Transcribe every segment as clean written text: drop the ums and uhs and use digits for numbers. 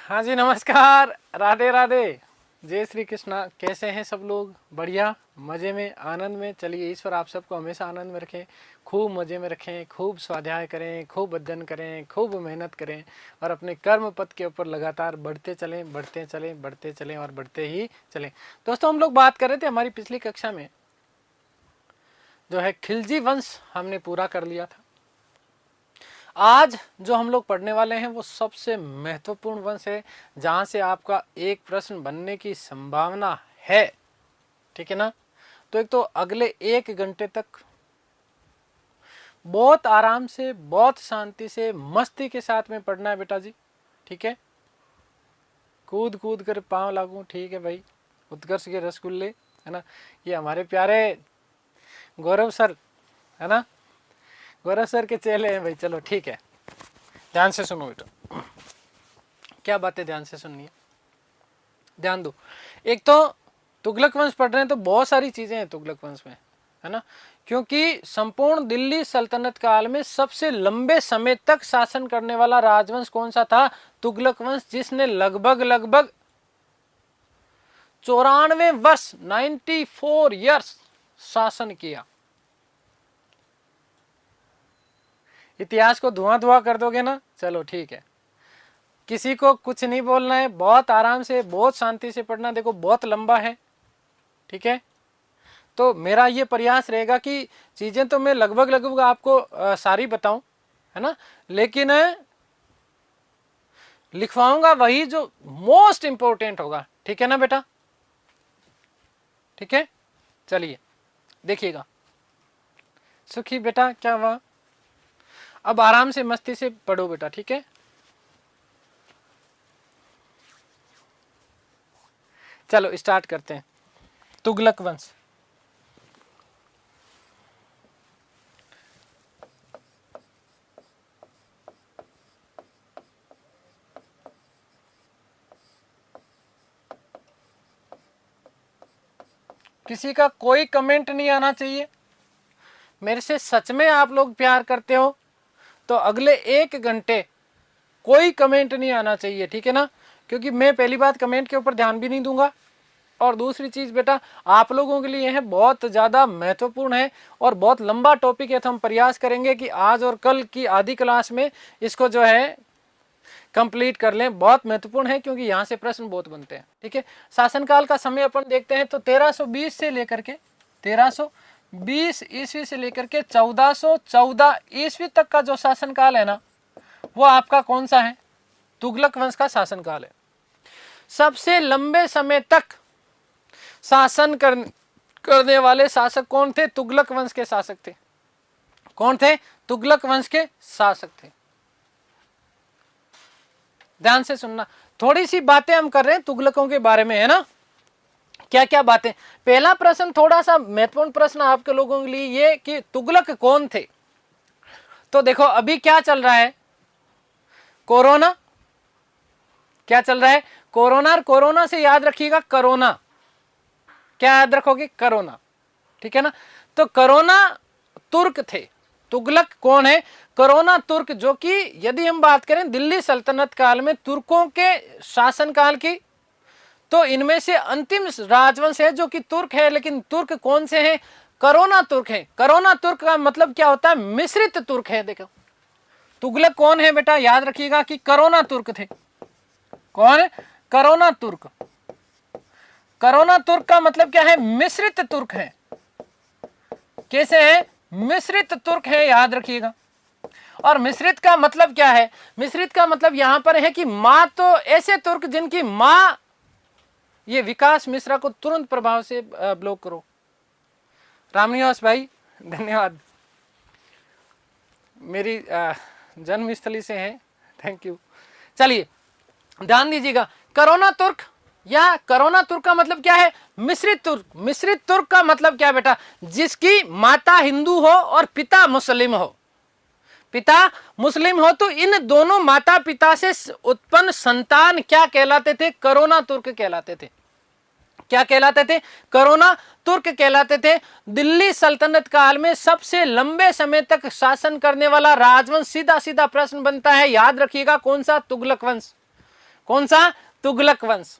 हाँ जी, नमस्कार, राधे राधे, जय श्री कृष्णा। कैसे हैं सब लोग? बढ़िया, मज़े में, आनंद में। चलिए, ईश्वर आप सबको हमेशा आनंद में रखें, खूब मज़े में रखें, खूब स्वाध्याय करें, खूब अध्ययन करें, खूब मेहनत करें और अपने कर्म पथ के ऊपर लगातार बढ़ते चलें, बढ़ते चलें, बढ़ते चलें और बढ़ते ही चलें। दोस्तों, हम लोग बात कर रहे थे हमारी पिछली कक्षा में जो है खिलजी वंश हमने पूरा कर लिया था। आज जो हम लोग पढ़ने वाले हैं वो सबसे महत्वपूर्ण वंश है, जहां से आपका एक प्रश्न बनने की संभावना है। ठीक है ना? तो एक तो अगले 1 घंटे तक बहुत आराम से, बहुत शांति से, मस्ती के साथ में पढ़ना है बेटा जी। ठीक है? कूद कूद कर पांव लागू। ठीक है भाई, उत्कर्ष के रसगुल्ले, है ना? ये हमारे प्यारे गौरव सर, है ना? गौरव सर के चेले हैं भाई। चलो ठीक है, ध्यान से सुनो बेटा, क्या बातें ध्यान से सुननी है, ध्यान दो। एक तो तुगलक वंश पढ़ रहे हैं तो बहुत सारी चीजें हैं तुगलक वंश में, है ना? क्योंकि संपूर्ण दिल्ली सल्तनत काल में सबसे लंबे समय तक शासन करने वाला राजवंश कौन सा था? तुगलक वंश, जिसने लगभग 94 वर्ष 94 ईयर्स शासन किया। इतिहास को धुआं धुआं कर दोगे ना? चलो ठीक है, किसी को कुछ नहीं बोलना है, बहुत आराम से, बहुत शांति से पढ़ना। देखो बहुत लंबा है, ठीक है? तो मेरा ये प्रयास रहेगा कि चीजें तो मैं लगभग आपको सारी बताऊं, है ना? लेकिन लिखवाऊंगा वही जो मोस्ट इंपॉर्टेंट होगा। ठीक है ना बेटा? ठीक है, चलिए देखिएगा। सुखी बेटा, क्या हुआ? अब आराम से मस्ती से पढ़ो बेटा, ठीक है? चलो स्टार्ट करते हैं। तुगलक वंश। किसी का कोई कमेंट नहीं आना चाहिए। मेरे से सच में आप लोग प्यार करते हो तो अगले 1 घंटे कोई कमेंट नहीं आना चाहिए, ठीक है ना? क्योंकि मैं पहली बात कमेंट के ऊपर ध्यान भी नहीं दूंगा, और दूसरी चीज बेटा, आप लोगों के लिए है बहुत ज्यादा महत्वपूर्ण है और बहुत लंबा टॉपिक है। तो हम प्रयास करेंगे कि आज और कल की आधी क्लास में इसको जो है कंप्लीट कर लें। बहुत महत्वपूर्ण है क्योंकि यहाँ से प्रश्न बहुत बनते हैं। ठीक है, शासनकाल का समय अपन देखते हैं तो 1320 से लेकर के 1320 ईस्वी से लेकर के 1414 ईस्वी तक का जो शासनकाल है ना, वो आपका कौन सा है? तुगलक वंश का शासनकाल है। सबसे लंबे समय तक शासन करने वाले शासक कौन थे? तुगलक वंश के शासक थे। कौन थे? तुगलक वंश के शासक थे। ध्यान से सुनना, थोड़ी सी बातें हम कर रहे हैं तुगलकों के बारे में, है ना? क्या क्या बातें? पहला प्रश्न, थोड़ा सा महत्वपूर्ण प्रश्न आपके लोगों के लिए, ये कि तुगलक कौन थे? तो देखो अभी क्या चल रहा है? कोरोना। क्या चल रहा है? कोरोना। और कोरोना से याद रखिएगा करोना। क्या याद रखोगे? करोना। ठीक है ना? तो करोना तुर्क थे। तुगलक कौन है? करोना तुर्क, जो कि यदि हम बात करें दिल्ली सल्तनत काल में तुर्कों के शासनकाल की, तो इनमें से अंतिम राजवंश है जो कि तुर्क है। लेकिन तुर्क कौन से हैं? करोना तुर्क है। करोना तुर्क का मतलब क्या होता है? मिश्रित तुर्क है। देखो तुगलक कौन है बेटा, याद रखिएगा कि करोना तुर्क थे। कौन है? करोना तुर्क। करोना तुर्क का मतलब क्या है? मिश्रित तुर्क है। कैसे है? मिश्रित तुर्क है, याद रखिएगा। और मिश्रित का मतलब क्या है? मिश्रित का मतलब यहां पर है कि मां तो ऐसे तुर्क जिनकी मां, ये विकास मिश्रा को तुरंत प्रभाव से ब्लॉक करो। रामनिवास भाई धन्यवाद, मेरी जन्मस्थली से हैं, थैंक यू। चलिए ध्यान दीजिएगा, करोना तुर्क या करोना तुर्क का मतलब क्या है? मिश्रित तुर्क। मिश्रित तुर्क का मतलब क्या बेटा? जिसकी माता हिंदू हो और पिता मुस्लिम हो। पिता मुस्लिम हो तो इन दोनों माता पिता से उत्पन्न संतान क्या कहलाते थे? करोना तुर्क कहलाते थे। क्या कहलाते थे? करोना तुर्क कहलाते थे। दिल्ली सल्तनत काल में सबसे लंबे समय तक शासन करने वाला राजवंश, सीधा सीधा प्रश्न बनता है, याद रखिएगा कौन सा? तुगलक वंश। कौन सा? तुगलक वंश।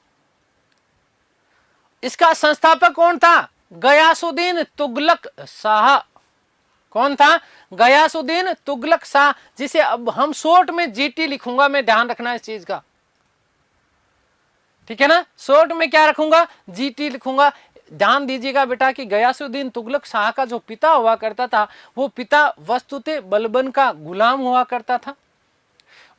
इसका संस्थापक कौन था? गयासुद्दीन तुगलक शाह। कौन था? गयासुद्दीन तुगलक शाह, जिसे अब हम शॉर्ट में जीटी लिखूंगा, मैं ध्यान रखना इस चीज का, ठीक है ना। शॉर्ट में क्या रखूंगा? जीटी लिखूंगा। ध्यान दीजिएगा बेटा कि गयासुद्दीन तुगलक शाह का जो पिता हुआ करता था, वो पिता वस्तुतः बलबन का गुलाम हुआ करता था,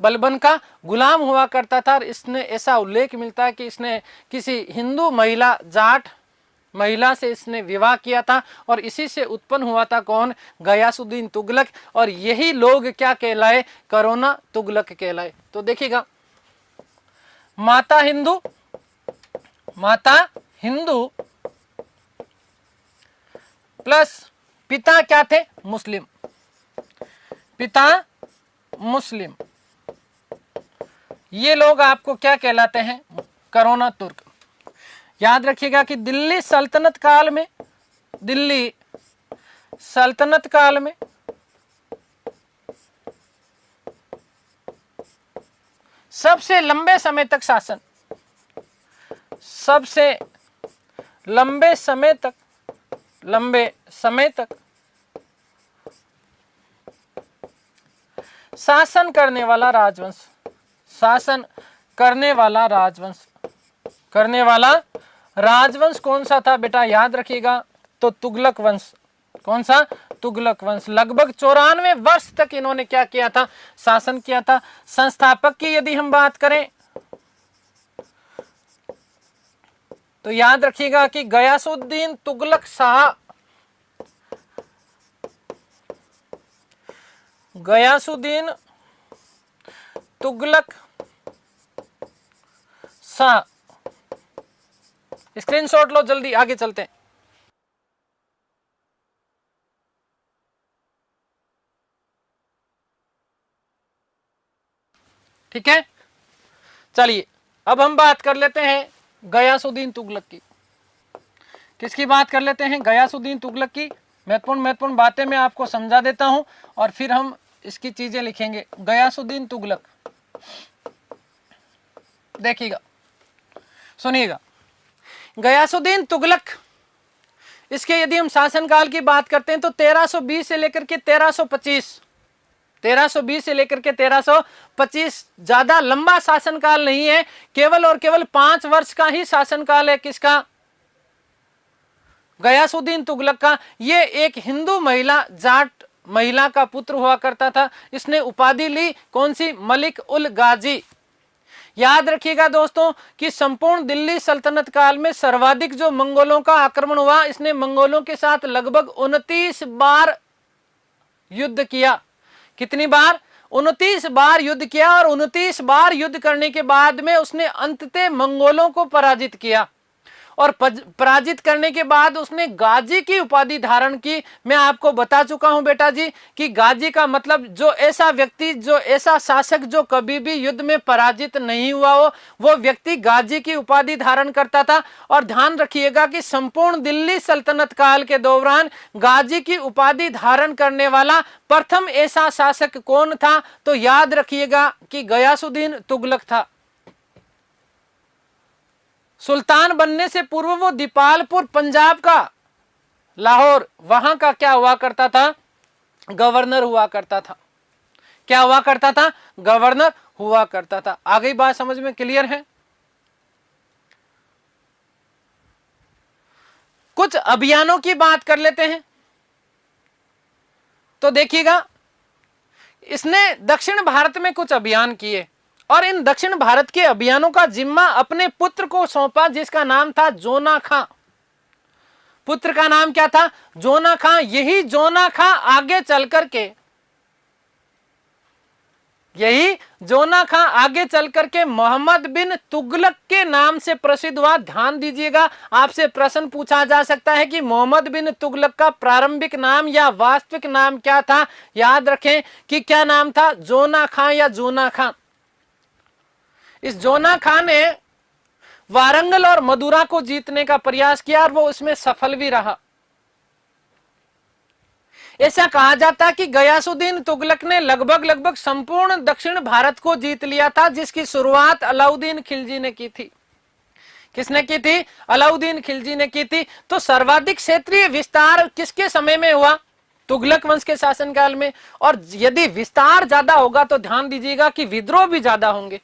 बलबन का गुलाम हुआ करता था। इसने ऐसा उल्लेख मिलता है कि इसने किसी हिंदू महिला, जाट महिला से इसने विवाह किया था और इसी से उत्पन्न हुआ था कौन? गयासुद्दीन तुगलक। और यही लोग क्या कहलाए? करोना तुगलक कहलाए। तो देखिएगा, माता हिंदू, माता हिंदू प्लस पिता क्या थे? मुस्लिम, पिता मुस्लिम। ये लोग आपको क्या कहलाते हैं? करोना तुर्क। याद रखिएगा कि दिल्ली सल्तनत काल में, दिल्ली सल्तनत काल में सबसे लंबे समय तक शासन, सबसे लंबे समय तक, लंबे समय तक शासन करने वाला राजवंश, शासन करने वाला राजवंश, करने वाला राजवंश कौन सा था बेटा? याद रखिएगा, तो तुगलक वंश। कौन सा? तुगलक वंश। लगभग 94 वर्ष तक इन्होंने क्या किया था? शासन किया था। संस्थापक की यदि हम बात करें तो याद रखिएगा कि गयासुद्दीन तुगलक शाह, गयासुद्दीन तुगलक शाह। स्क्रीनशॉट लो जल्दी, आगे चलते हैं। ठीक है, चलिए अब हम बात कर लेते हैं गयासुद्दीन तुगलक की। किसकी बात कर लेते हैं? गयासुद्दीन तुगलक की। महत्वपूर्ण महत्वपूर्ण बातें मैं आपको समझा देता हूं और फिर हम इसकी चीजें लिखेंगे। गयासुद्दीन तुगलक, देखिएगा, सुनिएगा, गयासुद्दीन तुगलक, इसके यदि हम शासनकाल की बात करते हैं तो 1320 से लेकर के 1325, 1320 से लेकर के 1325, ज्यादा लंबा शासनकाल नहीं है, केवल और केवल 5 वर्ष का ही शासनकाल है। किसका? गयासुद्दीन तुगलक का। ये एक हिंदू महिला, जाट महिला का पुत्र हुआ करता था। इसने उपाधि ली कौन सी? मलिक उल गाजी। याद रखिएगा दोस्तों कि संपूर्ण दिल्ली सल्तनत काल में सर्वाधिक जो मंगोलों का आक्रमण हुआ, इसने मंगोलों के साथ लगभग 29 बार युद्ध किया। कितनी बार? 29 बार युद्ध किया। और 29 बार युद्ध करने के बाद में उसने अंततः मंगोलों को पराजित किया और पराजित करने के बाद उसने गाजी की उपाधि धारण की। मैं आपको बता चुका हूं बेटा जी कि गाजी का मतलब जो ऐसा व्यक्ति, जो ऐसा शासक जो कभी भी युद्ध में पराजित नहीं हुआ हो, वो व्यक्ति गाजी की उपाधि धारण करता था। और ध्यान रखिएगा कि संपूर्ण दिल्ली सल्तनत काल के दौरान गाजी की उपाधि धारण करने वाला प्रथम ऐसा शासक कौन था? तो याद रखिएगा कि गयासुद्दीन तुगलक था। सुल्तान बनने से पूर्व वो दीपालपुर, पंजाब का, लाहौर, वहां का क्या हुआ करता था? गवर्नर हुआ करता था। क्या हुआ करता था? गवर्नर हुआ करता था। आ गई बात समझ में? क्लियर है? कुछ अभियानों की बात कर लेते हैं। तो देखिएगा, इसने दक्षिण भारत में कुछ अभियान किए और इन दक्षिण भारत के अभियानों का जिम्मा अपने पुत्र को सौंपा, जिसका नाम था जोना खां। पुत्र का नाम क्या था? जोना खां। यही जोना खां आगे चल करके, यही जोना खां आगे चल करके मोहम्मद बिन तुगलक के नाम से प्रसिद्ध हुआ। ध्यान दीजिएगा, आपसे प्रश्न पूछा जा सकता है कि मोहम्मद बिन तुगलक का प्रारंभिक नाम या वास्तविक नाम क्या था? याद रखें कि क्या नाम था? जोना खां या जूना खां। इस जोना खां ने वारंगल और मदुरा को जीतने का प्रयास किया और वो उसमें सफल भी रहा। ऐसा कहा जाता कि गयासुद्दीन तुगलक ने लगभग संपूर्ण दक्षिण भारत को जीत लिया था, जिसकी शुरुआत अलाउद्दीन खिलजी ने की थी। किसने की थी? अलाउद्दीन खिलजी ने की थी। तो सर्वाधिक क्षेत्रीय विस्तार किसके समय में हुआ? तुगलक वंश के शासनकाल में। और यदि विस्तार ज्यादा होगा तो ध्यान दीजिएगा कि विद्रोह भी ज्यादा होंगे।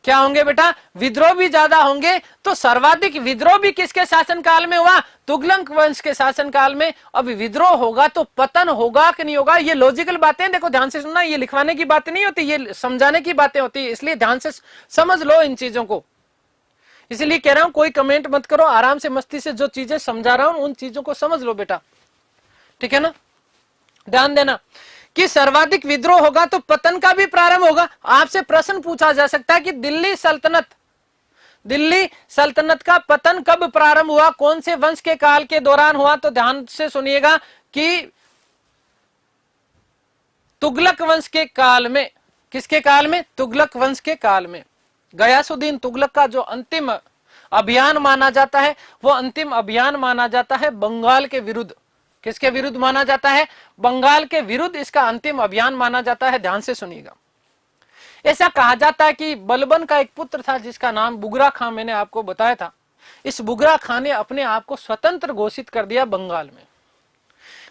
क्या होंगे बेटा? विद्रोह भी ज्यादा होंगे। तो सर्वाधिक विद्रोह भी किसके शासनकाल में हुआ? तुगलक वंश के शासनकाल में। अब विद्रोह होगा तो पतन होगा कि नहीं होगा? ये लॉजिकल बातें, देखो ध्यान से सुनना, ये लिखवाने की बातें नहीं होती, ये समझाने की बातें होती है, इसलिए ध्यान से समझ लो इन चीजों को। इसलिए कह रहा हूं कोई कमेंट मत करो, आराम से मस्ती से जो चीजें समझा रहा हूं उन चीजों को समझ लो बेटा, ठीक है ना? ध्यान देना कि सर्वाधिक विद्रोह होगा तो पतन का भी प्रारंभ होगा। आपसे प्रश्न पूछा जा सकता है कि दिल्ली सल्तनत का पतन कब प्रारंभ हुआ, कौन से वंश के काल के दौरान हुआ? तो ध्यान से सुनिएगा कि तुगलक वंश के काल में। किसके काल में? तुगलक वंश के काल में। गयासुद्दीन तुगलक का जो अंतिम अभियान माना जाता है, वो अंतिम अभियान माना जाता है बंगाल के विरुद्ध। किसके विरुद्ध माना जाता है? बंगाल के विरुद्ध इसका अंतिम अभियान माना जाता है। ध्यान से सुनिएगा। ऐसा कहा जाता है कि बलबन का एक पुत्र था जिसका नाम बुगरा खां, मैंने आपको बताया था। इस बुगरा खां ने अपने आप को स्वतंत्र घोषित कर दिया बंगाल में।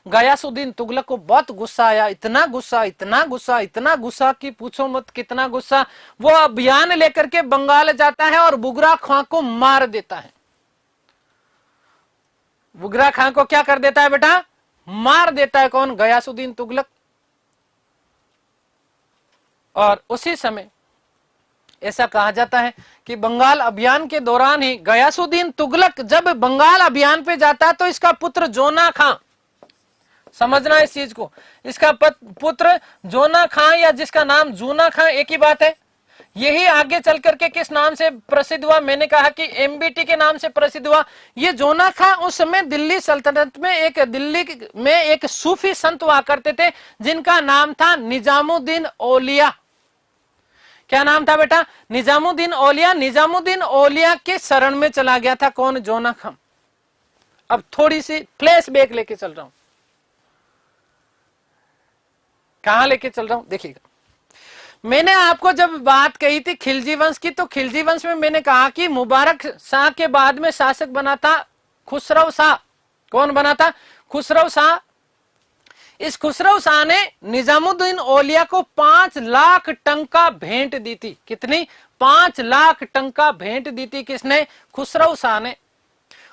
गयासुद्दीन तुगलक को बहुत गुस्सा आया, इतना गुस्सा कि पूछो मत कितना गुस्सा। वो अभियान लेकर के बंगाल जाता है और बुगरा खां को मार देता है। बुगरा खां को क्या कर देता है बेटा? मार देता है। कौन? गयासुद्दीन तुगलक। और उसी समय ऐसा कहा जाता है कि बंगाल अभियान के दौरान ही गयासुद्दीन तुगलक जब बंगाल अभियान पे जाता है तो इसका पुत्र जोना खां, समझना इस चीज को, इसका पुत्र जोना खां या जिसका नाम जूना खां, एक ही बात है। यही आगे चल करके किस नाम से प्रसिद्ध हुआ? मैंने कहा कि एमबीटी के नाम से प्रसिद्ध हुआ। ये जोना खां उस समय दिल्ली सल्तनत में दिल्ली में एक सूफी संत हुआ करते थे जिनका नाम था निजामुद्दीन औलिया। क्या नाम था बेटा? निजामुद्दीन औलिया। निजामुद्दीन औलिया के शरण में चला गया था। कौन? जोना खां। अब थोड़ी सी फ्लैशबैक लेके चल रहा हूं। कहां लेके चल रहा हूं देखिएगा। मैंने आपको जब बात कही थी खिलजी वंश की, तो खिलजी वंश में मैंने कहा कि मुबारक शाह के बाद में शासक बना था खुसरो शाह। कौन बना था? खुसरो शाह। इस खुसरो शाह ने निजामुद्दीन औलिया को 5 लाख टंका भेंट दी थी। कितनी? 5 लाख टंका भेंट दी थी। किसने? खुसरो शाह ने।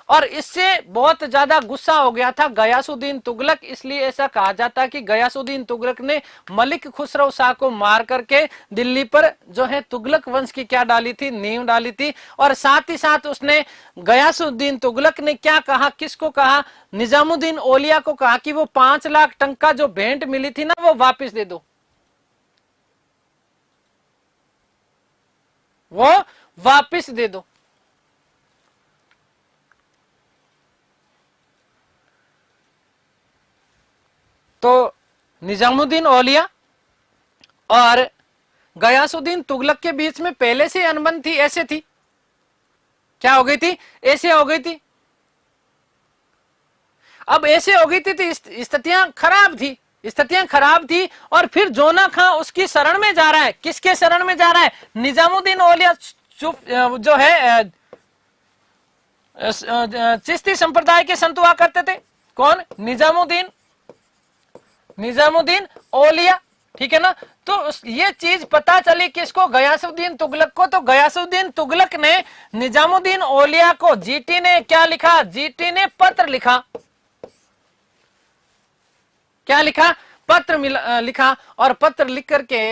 और इससे बहुत ज्यादा गुस्सा हो गया था गयासुद्दीन तुगलक, इसलिए ऐसा कहा जाता है कि गयासुद्दीन तुगलक ने मलिक खुसरो शाह को मार करके दिल्ली पर जो है तुगलक वंश की क्या डाली थी? नींव डाली थी। और साथ ही साथ उसने गयासुद्दीन तुगलक ने क्या कहा? किसको कहा? निजामुद्दीन औलिया को कहा कि वो 5 लाख टंका जो भेंट मिली थी ना, वो वापिस दे दो, वो वापिस दे दो। तो निजामुद्दीन औलिया और गयासुद्दीन तुगलक के बीच में पहले से अनबन थी। ऐसे थी, क्या हो गई थी? ऐसे हो गई थी। अब ऐसे हो गई थी तो स्थितियां खराब थी। और फिर जोना खां उसकी शरण में जा रहा है। किसके शरण में जा रहा है? निजामुद्दीन औलिया जो है चिश्ती संप्रदाय के संत हुआ करते थे। कौन? निजामुद्दीन औलिया, ठीक है ना? तो ये चीज पता चली किसको? गयासुद्दीन तुगलक को। तो गयासुद्दीन तुगलक ने निजामुद्दीन औलिया को, जीटी ने क्या लिखा? जीटी ने पत्र लिखा। क्या लिखा? पत्र लिखा। और पत्र लिख करके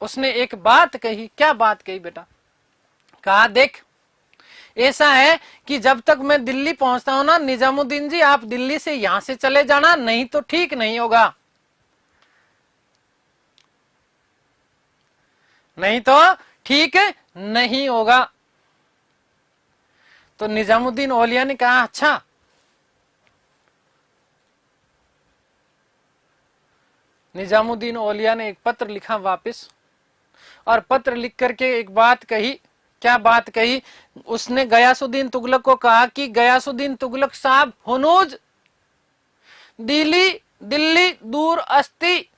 उसने एक बात कही। क्या बात कही बेटा? कहा देख, ऐसा है कि जब तक मैं दिल्ली पहुंचता हूं ना निजामुद्दीन जी, आप दिल्ली से यहां से चले जाना, नहीं तो ठीक नहीं होगा, नहीं तो ठीक नहीं होगा। तो निजामुद्दीन औलिया ने कहा अच्छा। निजामुद्दीन औलिया ने एक पत्र लिखा वापस, और पत्र लिख करके एक बात कही। क्या बात कही? उसने गयासुद्दीन तुगलक को कहा कि गयासुद्दीन तुगलक साहब, हुनूज दिल्ली दिल्ली दूर अस्ति।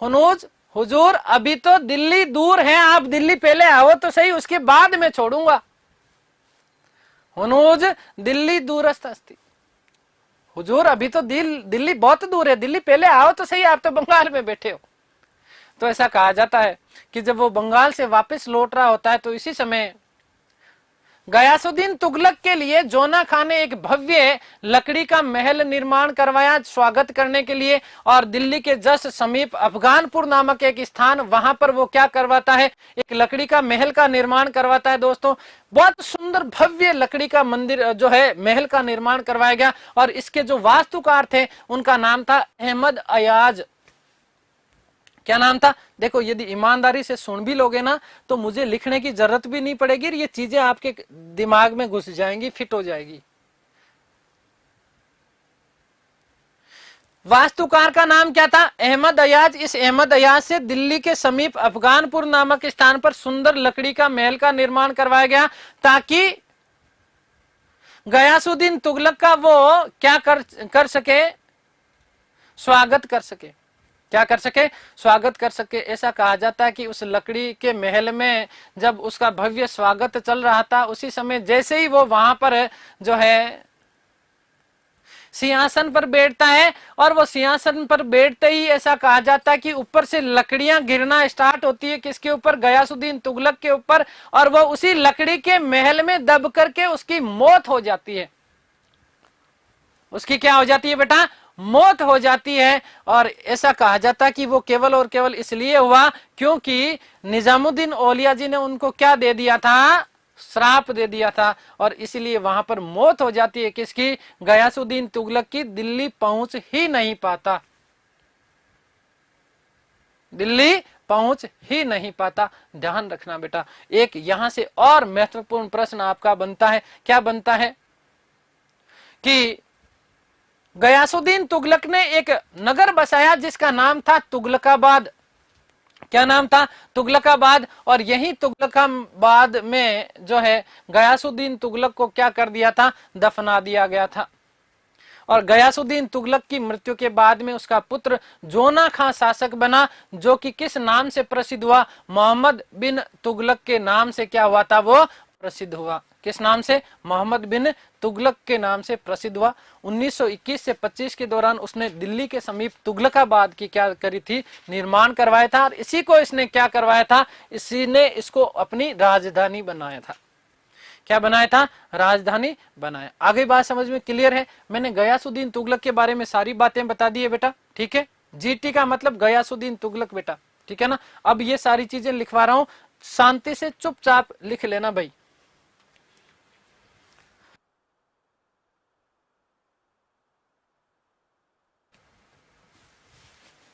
हुनूज हुजूर अभी तो दिल्ली दूर है, आप दिल्ली पहले आओ तो सही, उसके बाद मैं छोड़ूंगा। हुनूज दिल्ली दूरस्थ अस्ति। हुजूर अभी तो दिल्ली बहुत दूर है, दिल्ली पहले आओ तो सही, आप तो बंगाल में बैठे हो। तो ऐसा कहा जाता है कि जब वो बंगाल से वापस लौट रहा होता है तो इसी समय गयासुद्दीन तुगलक के लिए जोना खान ने एक भव्य लकड़ी का महल निर्माण करवाया स्वागत करने के लिए, और दिल्ली के जस्ट समीप अफगानपुर नामक एक स्थान, वहां पर वो क्या करवाता है, एक लकड़ी का महल का निर्माण करवाता है। दोस्तों बहुत सुंदर भव्य लकड़ी का मंदिर जो है, महल का निर्माण करवाया गया, और इसके जो वास्तुकार थे उनका नाम था अहमद अयाज। क्या नाम था? देखो यदि ईमानदारी से सुन भी लोगे ना तो मुझे लिखने की जरूरत भी नहीं पड़ेगी, ये चीजें आपके दिमाग में घुस जाएंगी, फिट हो जाएगी। वास्तुकार का नाम क्या था? अहमद अयाज। इस अहमद अयाज से दिल्ली के समीप अफगानपुर नामक स्थान पर सुंदर लकड़ी का महल का निर्माण करवाया गया, ताकि गयासुद्दीन तुगलक का वो क्या कर सके, स्वागत कर सके। क्या कर सके? स्वागत कर सके। ऐसा कहा जाता है कि उस लकड़ी के महल में जब उसका भव्य स्वागत चल रहा था, उसी समय जैसे ही वो वहां पर जो है सिंहासन पर बैठता है, और वो सिंहासन पर बैठते ही ऐसा कहा जाता है कि ऊपर से लकड़ियां गिरना स्टार्ट होती है। किसके ऊपर? गयासुद्दीन तुगलक के ऊपर, और वो उसी लकड़ी के महल में दब करके उसकी मौत हो जाती है। उसकी क्या हो जाती है बेटा? मौत हो जाती है। और ऐसा कहा जाता कि वो केवल और केवल इसलिए हुआ क्योंकि निजामुद्दीन औलिया जी ने उनको क्या दे दिया था? श्राप दे दिया था, और इसीलिए वहां पर मौत हो जाती है। किसकी? गयासुद्दीन तुगलक की। दिल्ली पहुंच ही नहीं पाता, दिल्ली पहुंच ही नहीं पाता। ध्यान रखना बेटा। एक यहां से और महत्वपूर्ण प्रश्न आपका बनता है। क्या बनता है कि गयासुद्दीन तुगलक ने एक नगर बसाया जिसका नाम था तुगलकाबाद। क्या नाम था? तुगलकाबाद। और यही तुगलकाबाद में जो है गयासुद्दीन तुगलक को क्या कर दिया था? दफना दिया गया था। और गयासुद्दीन तुगलक की मृत्यु के बाद में उसका पुत्र जोना खां शासक बना, जो कि किस नाम से प्रसिद्ध हुआ? मोहम्मद बिन तुगलक के नाम से क्या हुआ था? वो प्रसिद्ध हुआ। किस नाम से? मोहम्मद बिन तुगलक के नाम से प्रसिद्ध हुआ। 1921 से 25 के दौरान उसने दिल्ली के समीप तुगलकाबाद की क्या करी थी? निर्माण करवाया था। और इसी को इसने क्या करवाया था? इसी ने इसको अपनी राजधानी बनाया था। क्या बनाया था? राजधानी बनाया। आगे बात समझ में क्लियर है? मैंने गयासुद्दीन तुगलक के बारे में सारी बातें बता दी है बेटा, ठीक है। जीटी का मतलब गयासुद्दीन तुगलक बेटा, ठीक है ना। अब ये सारी चीजें लिखवा रहा हूं, शांति से चुपचाप लिख लेना भाई।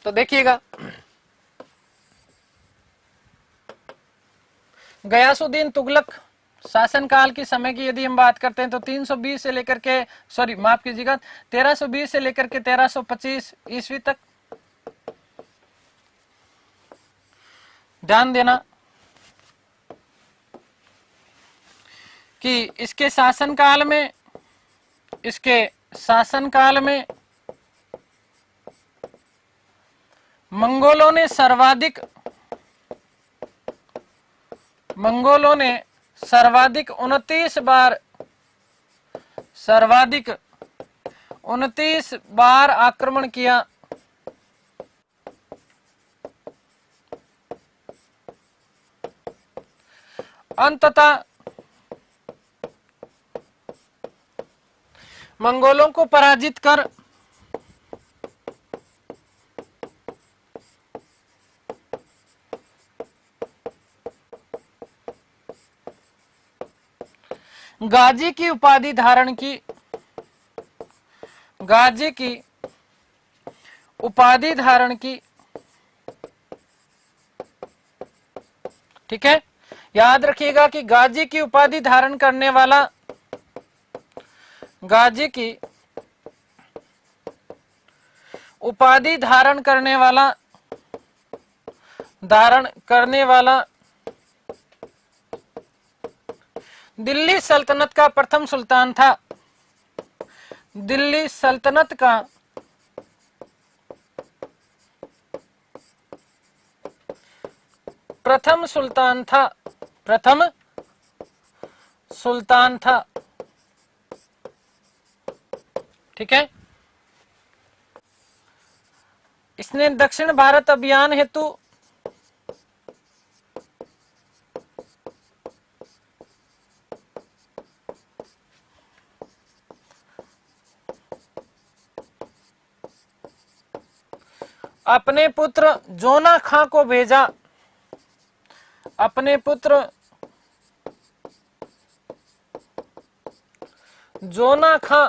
तो देखिएगा, गयासुद्दीन तुगलक शासनकाल की समय की यदि हम बात करते हैं तो 320 से लेकर के माफ कीजिएगा 1320 से लेकर के 1325 ईस्वी तक। ध्यान देना कि इसके शासनकाल में मंगोलों ने सर्वाधिक 29 बार आक्रमण किया। अंततः मंगोलों को पराजित कर गाजी की उपाधि धारण की। गाजी की उपाधि धारण की, ठीक है। याद रखिएगा कि गाजी की उपाधि धारण करने वाला, गाजी की उपाधि धारण करने वाला दिल्ली सल्तनत का प्रथम सुल्तान था। दिल्ली सल्तनत का प्रथम सुल्तान था, प्रथम सुल्तान था। ठीक है। इसने दक्षिण भारत अभियान हेतु अपने पुत्र जोना खां को भेजा, अपने पुत्र जोना खां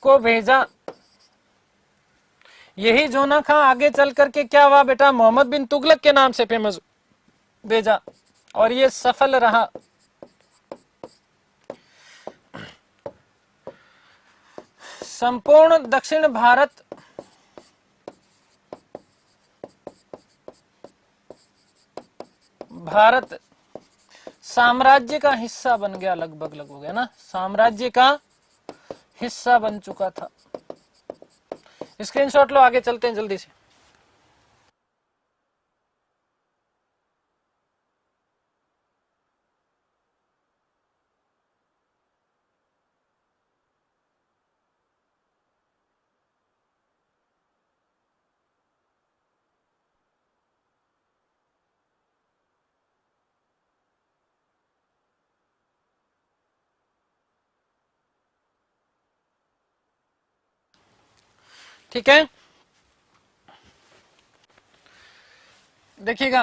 को भेजा। यही जोना खां आगे चल करके क्या हुआ बेटा, मोहम्मद बिन तुगलक के नाम से फेमस भेजा, और ये सफल रहा। संपूर्ण दक्षिण भारत साम्राज्य का हिस्सा बन गया, लगभग हो गया ना, साम्राज्य का हिस्सा बन चुका था। स्क्रीनशॉट लो, आगे चलते हैं जल्दी से। ठीक है, देखिएगा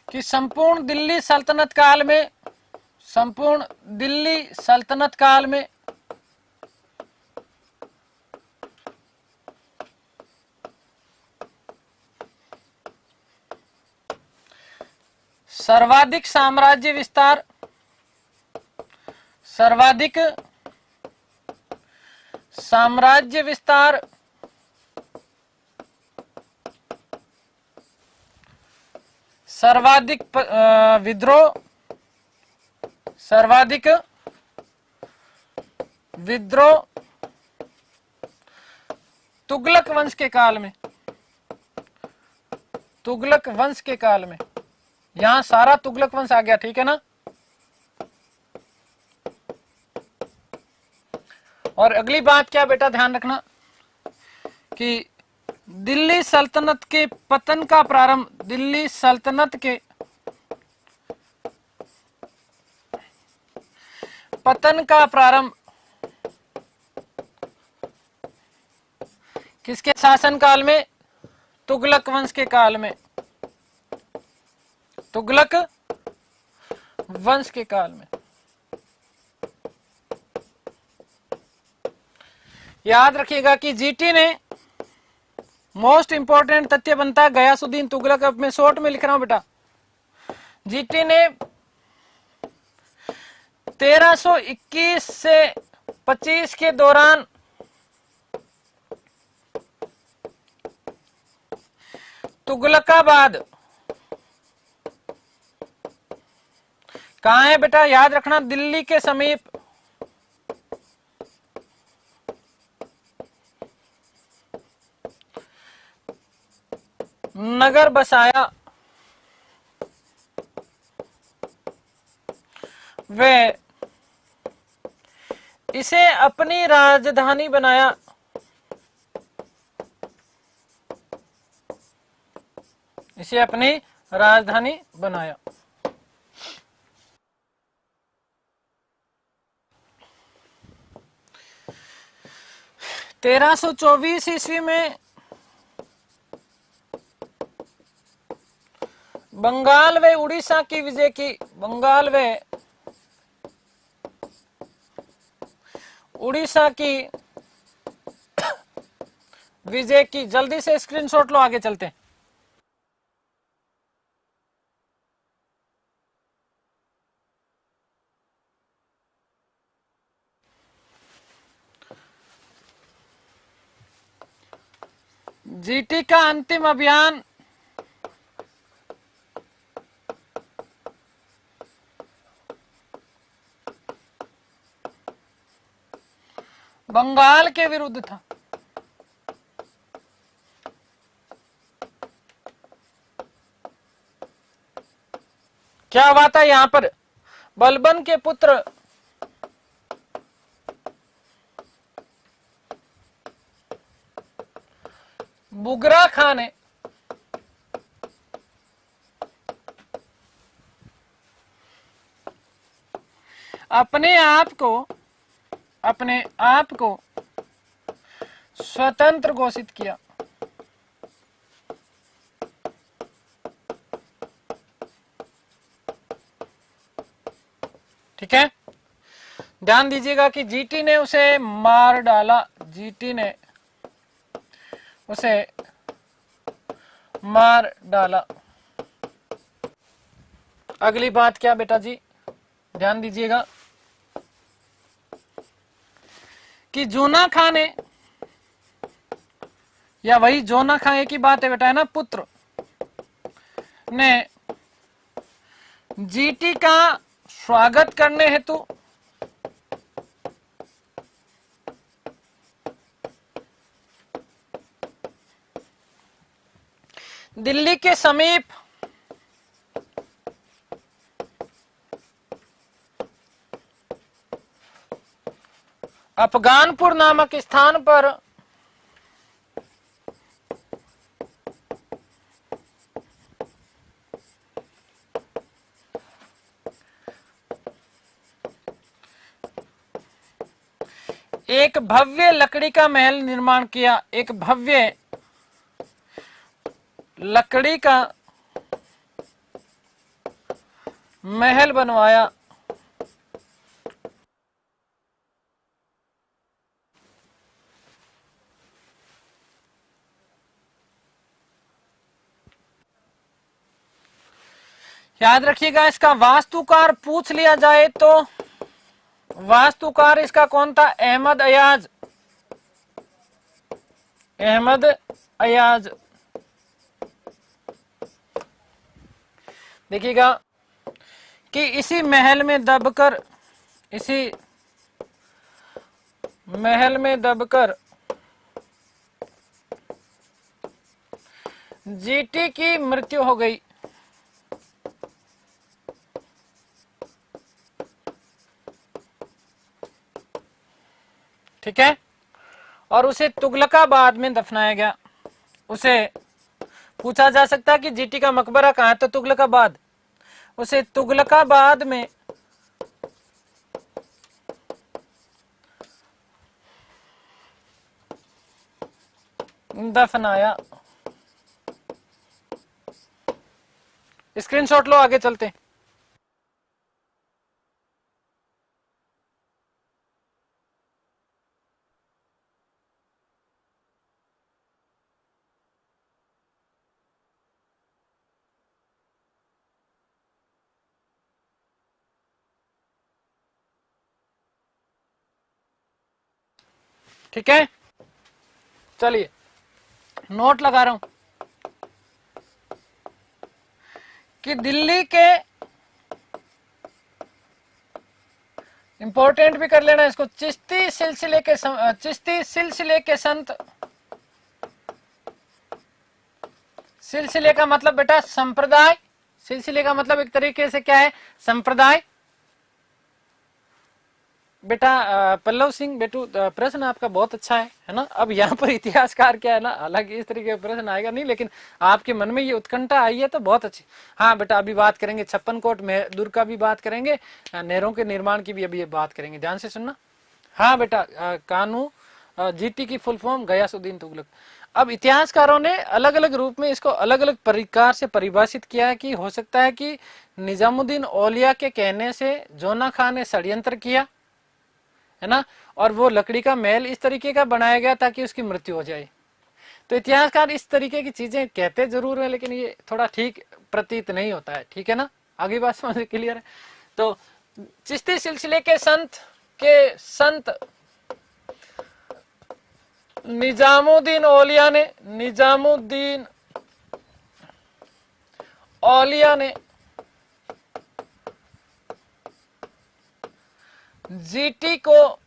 कि संपूर्ण दिल्ली सल्तनत काल में, संपूर्ण दिल्ली सल्तनत काल में सर्वाधिक साम्राज्य विस्तार, सर्वाधिक साम्राज्य विस्तार, सर्वाधिक विद्रोह, सर्वाधिक विद्रोह तुगलक वंश के काल में, तुगलक वंश के काल में। यहां सारा तुगलक वंश आ गया, ठीक है ना। और अगली बात क्या बेटा, ध्यान रखना कि दिल्ली सल्तनत के पतन का प्रारंभ, दिल्ली सल्तनत के पतन का प्रारंभ किसके शासन काल में, तुगलक वंश के काल में, तुगलक वंश के काल में। याद रखिएगा कि जीटी ने मोस्ट इंपॉर्टेंट तथ्य बनता है गयासुद्दीन तुगलक, अब मैं शॉर्ट में लिख रहा हूं बेटा। जीटी ने 1321 से 25 के दौरान तुगलकाबाद कहां है बेटा, याद रखना दिल्ली के समीप, नगर बसाया। वे इसे अपनी राजधानी बनाया, इसे अपनी राजधानी बनाया। तेरह सौ 24 ईस्वी में बंगाल व उड़ीसा की विजय की, बंगाल व उड़ीसा की विजय की। जल्दी से स्क्रीनशॉट लो, आगे चलते हैं। जीटी का अंतिम अभियान बंगाल के विरुद्ध था। क्या हुआ था यहां पर? बलबन के पुत्र बुगरा खां ने अपने आप को स्वतंत्र घोषित किया। ठीक है, ध्यान दीजिएगा कि जीटी ने उसे मार डाला, जीटी ने उसे मार डाला। अगली बात क्या बेटा जी, ध्यान दीजिएगा कि जूना खां ने, या वही जोना खां, एक ही बात है बेटा, है ना, पुत्र ने जीटी का स्वागत करने हेतु दिल्ली के समीप अफगानपुर नामक स्थान पर एक भव्य लकड़ी का महल निर्माण किया। एक भव्य लकड़ी का महल बनवाया। याद रखिएगा, इसका वास्तुकार पूछ लिया जाए तो वास्तुकार इसका कौन था? अहमद अयाज। अहमद अयाज। देखिएगा कि इसी महल में दबकर जीटी की मृत्यु हो गई। ठीक है, और उसे तुगलकाबाद में दफनाया गया। उसे पूछा जा सकता है कि जीटी का मकबरा कहां है, तो तुगलकाबाद। उसे तुगलकाबाद में दफनाया। स्क्रीनशॉट लो, आगे चलते हैं। ठीक है, चलिए नोट लगा रहा हूं कि दिल्ली के, इंपॉर्टेंट भी कर लेना इसको, चिश्ती सिलसिले के संत। सिलसिले का मतलब बेटा संप्रदाय। सिलसिले का मतलब एक तरीके से क्या है? संप्रदाय। बेटा पल्लव सिंह बेटू, प्रश्न आपका बहुत अच्छा है ना। अब यहाँ पर इतिहासकार क्या है ना, हालांकि इस तरीके का प्रश्न आएगा नहीं, लेकिन आपके मन में ये उत्कंठा आई है तो बहुत अच्छी। हाँ बेटा, अभी बात करेंगे छप्पन कोट दुर्ग का भी बात करेंगे, नहरों के निर्माण की भी अभी बात करेंगे, ध्यान से सुनना। हाँ बेटा, कानू जीटी की फुल फॉर्म गयासुद्दीन तुगलक। अब इतिहासकारों ने अलग अलग रूप में इसको अलग अलग प्रकार से परिभाषित किया है कि हो सकता है कि निजामुद्दीन औलिया के कहने से जोना खां ने षड्यंत्र किया, है ना, और वो लकड़ी का महल इस तरीके का बनाया गया ताकि उसकी मृत्यु हो जाए। तो इतिहासकार इस तरीके की चीजें कहते जरूर है, लेकिन ये थोड़ा ठीक प्रतीत नहीं होता है। ठीक है ना, आगे बात समझ क्लियर है। तो चिश्ती सिलसिले के संत निजामुद्दीन औलिया ने जीटी को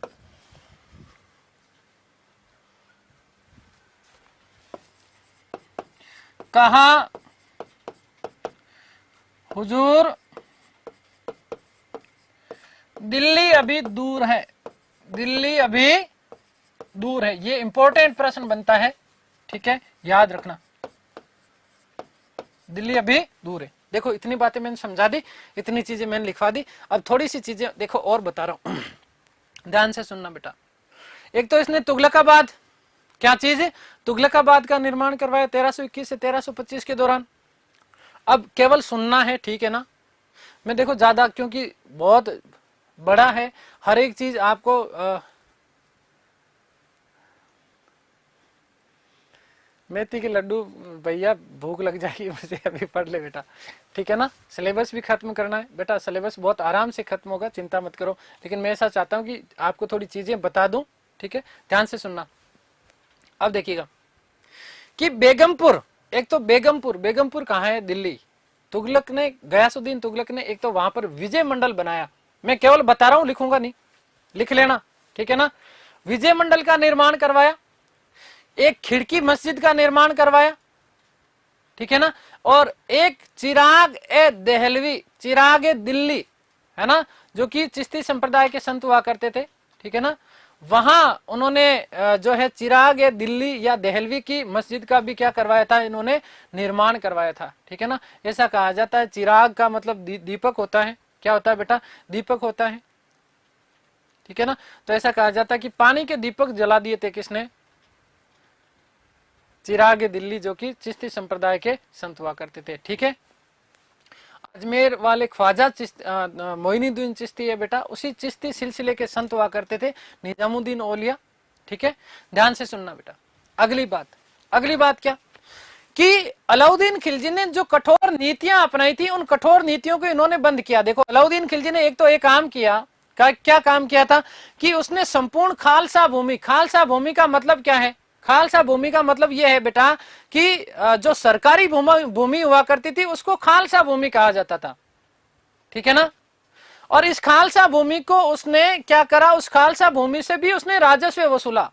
कहा हुजूर दिल्ली अभी दूर है, दिल्ली अभी दूर है। ये इंपॉर्टेंट प्रश्न बनता है, ठीक है, याद रखना, दिल्ली अभी दूर है। देखो इतनी बातें मैंने समझा दी, इतनी चीजें मैंने लिखवा दी। अब थोड़ी सी चीजें देखो और बता रहा हूं, ध्यान से सुनना बेटा। एक तो इसने तुगलकाबाद, क्या चीज है, तुगलकाबाद का निर्माण करवाया 1321 से 1325 के दौरान। अब केवल सुनना है, ठीक है ना, मैं देखो ज्यादा, क्योंकि बहुत बड़ा है, हर एक चीज आपको मेथी के लड्डू भैया भूख लग जाएगी मुझे, अभी पढ़ ले बेटा, ठीक है ना। सिलेबस भी खत्म करना है बेटा, सिलेबस बहुत आराम से खत्म होगा, चिंता मत करो, लेकिन मैं ऐसा चाहता हूं कि आपको थोड़ी चीजें बता दूं, ठीक है, ध्यान से सुनना। अब देखिएगा कि बेगमपुर, एक तो बेगमपुर, बेगमपुर कहाँ है, दिल्ली। तुगलक ने, गयासुद्दीन तुगलक ने एक तो वहां पर विजय मंडल बनाया, मैं केवल बता रहा हूं, लिखूंगा नहीं, लिख लेना, ठीक है ना। विजय मंडल का निर्माण करवाया, एक खिड़की मस्जिद का निर्माण करवाया, ठीक है ना, और एक चिराग ए देहलवी, चिराग ए दिल्ली, है ना, जो कि चिश्ती संप्रदाय के संत हुआ करते थे, ठीक है ना, वहां उन्होंने जो है चिराग ए दिल्ली या देहलवी की मस्जिद का भी क्या करवाया था, इन्होंने निर्माण करवाया था, ठीक है ना। ऐसा कहा जाता है, चिराग का मतलब दीपक होता है, क्या होता है बेटा, दीपक होता है, ठीक है ना। तो ऐसा कहा जाता है कि पानी के दीपक जला दिए थे किसने, चिराग दिल्ली, जो कि चिश्ती संप्रदाय के संत हुआ करते थे, ठीक है। अजमेर वाले ख्वाजा मोइनुद्दीन चिश्ती है बेटा, उसी चिश्ती सिलसिले के संत हुआ करते थे निजामुद्दीन औलिया, ठीक है, ध्यान से सुनना बेटा। अगली बात क्या कि अलाउद्दीन खिलजी ने जो कठोर नीतियां अपनाई थी, उन कठोर नीतियों को इन्होंने बंद किया। देखो अलाउद्दीन खिलजी ने एक तो एक काम किया, क्या काम किया था कि उसने संपूर्ण खालसा भूमि, खालसा भूमि का मतलब क्या है, खालसा भूमि का मतलब यह है बेटा कि जो सरकारी भूमि हुआ करती थी उसको खालसा भूमि कहा जाता था, ठीक है ना। और इस खालसा भूमि को उसने क्या करा, उस खालसा भूमि से भी उसने राजस्व वसूला,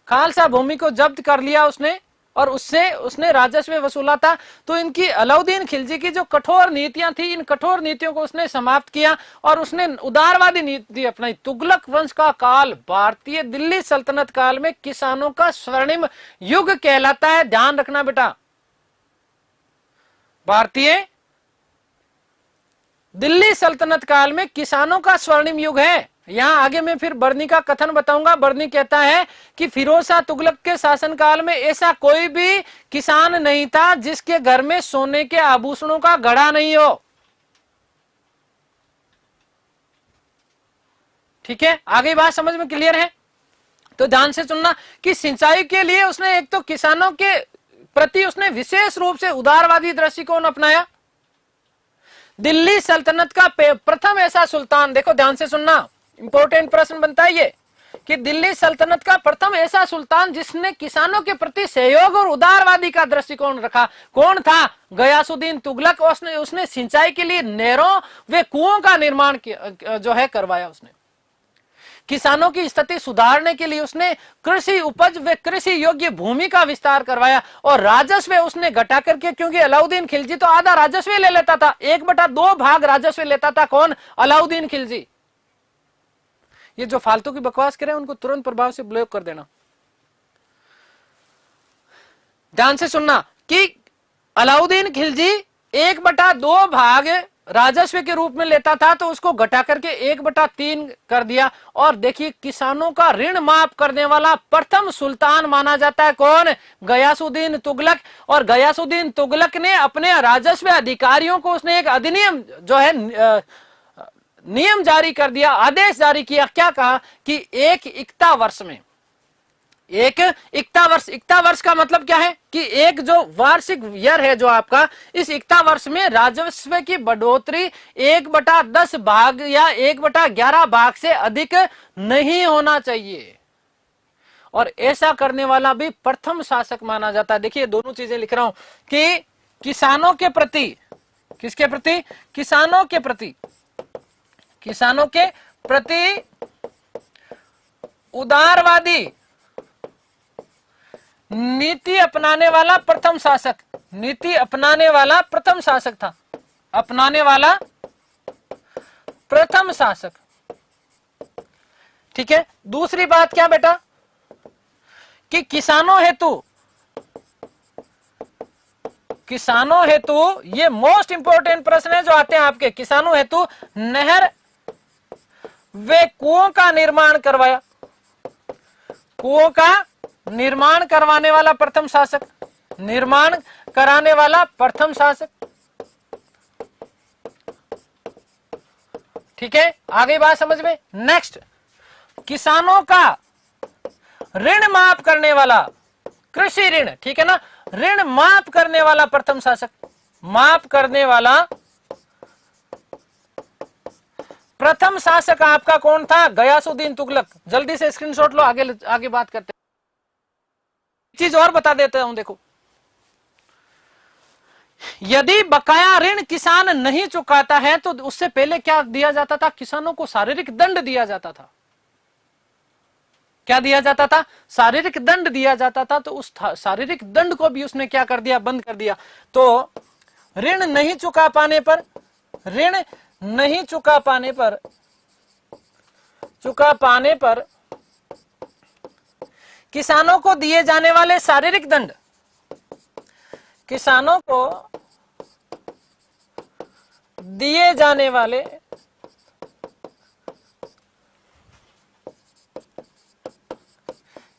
खालसा भूमि को जब्त कर लिया उसने, और उससे उसने राजस्व वसूला था। तो इनकी अलाउद्दीन खिलजी की जो कठोर नीतियां थी, इन कठोर नीतियों को उसने समाप्त किया और उसने उदारवादी नीति अपनाई। तुगलक वंश का काल भारतीय दिल्ली सल्तनत काल में किसानों का स्वर्णिम युग कहलाता है, ध्यान रखना बेटा। भारतीय दिल्ली सल्तनत काल में किसानों का स्वर्णिम युग है। यहां आगे मैं फिर बर्नी का कथन बताऊंगा। बर्नी कहता है कि फिरोज शाह तुगलक के शासनकाल में ऐसा कोई भी किसान नहीं था जिसके घर में सोने के आभूषणों का घड़ा नहीं हो, ठीक है। आगे बात समझ में क्लियर है, तो ध्यान से सुनना कि सिंचाई के लिए उसने एक तो किसानों के प्रति उसने विशेष रूप से उदारवादी दृष्टिकोण अपनाया। दिल्ली सल्तनत का प्रथम ऐसा सुल्तान, देखो ध्यान से सुनना, इंपॉर्टेंट प्रश्न बनता है ये कि दिल्ली सल्तनत का प्रथम ऐसा सुल्तान जिसने किसानों के प्रति सहयोग और उदारवादी का दृष्टिकोण रखा, कौन था, गयासुद्दीन तुगलक। उसने सिंचाई के लिए नहरों व कुओं का निर्माण जो है करवाया। उसने किसानों की स्थिति सुधारने के लिए उसने कृषि उपज व कृषि योग्य भूमि का विस्तार करवाया और राजस्व उसने घटा करके, क्योंकि अलाउद्दीन खिलजी तो आधा राजस्व ले लेता था, 1/2 भाग राजस्व लेता था, कौन, अलाउद्दीन खिलजी। ये जो फालतू की बकवास करे उनको तुरंत प्रभाव से ब्लॉक कर देना। ध्यान से सुनना कि अलाउद्दीन खिलजी 1/2 भाग राजस्व के रूप में लेता था, तो उसको घटा करके 1/3 कर दिया। और देखिए किसानों का ऋण माफ करने वाला प्रथम सुल्तान माना जाता है, कौन, गयासुद्दीन तुगलक। और गयासुद्दीन तुगलक ने अपने राजस्व अधिकारियों को उसने एक अधिनियम जो है नियम जारी कर दिया, आदेश जारी किया। क्या कहा कि एक इक्ता वर्ष में, एक इक्ता वर्ष का मतलब क्या है कि एक जो वार्षिक ईयर है जो आपका, इस इक्ता वर्ष में राजस्व की बढ़ोतरी 1/10 भाग या 1/11 भाग से अधिक नहीं होना चाहिए। और ऐसा करने वाला भी प्रथम शासक माना जाता है। देखिए दोनों चीजें लिख रहा हूं कि किसानों के प्रति, किसके प्रति, किसानों के प्रति, किसानों के प्रति उदारवादी नीति अपनाने वाला प्रथम शासक, नीति अपनाने वाला प्रथम शासक था, अपनाने वाला प्रथम शासक। ठीक है, दूसरी बात क्या बेटा कि किसानों हेतु ये मोस्ट इंपोर्टेंट प्रश्न है जो आते हैं आपके, किसानों हेतु नहर वे कुओं का निर्माण करवाया, कुओं का निर्माण करवाने वाला प्रथम शासक, निर्माण कराने वाला प्रथम शासक। ठीक है, आगे बात समझ में। नेक्स्ट, किसानों का ऋण माफ करने वाला, कृषि ऋण, ठीक है ना, ऋण माफ करने वाला प्रथम शासक, माफ करने वाला प्रथम शासक आपका कौन था? गयासुद्दीन तुगलक। जल्दी से स्क्रीनशॉट लो, आगे बात करते हैं। चीज और बता देता हूं, देखो, यदि बकाया ऋण किसान नहीं चुकाता है तो उससे पहले क्या दिया जाता था? किसानों को शारीरिक दंड दिया जाता था। क्या दिया जाता था? शारीरिक दंड दिया जाता था। तो उस शारीरिक दंड को भी उसने क्या कर दिया? बंद कर दिया। तो ऋण नहीं चुका पाने पर, ऋण नहीं चुका पाने पर किसानों को दिए जाने वाले शारीरिक दंड, किसानों को दिए जाने वाले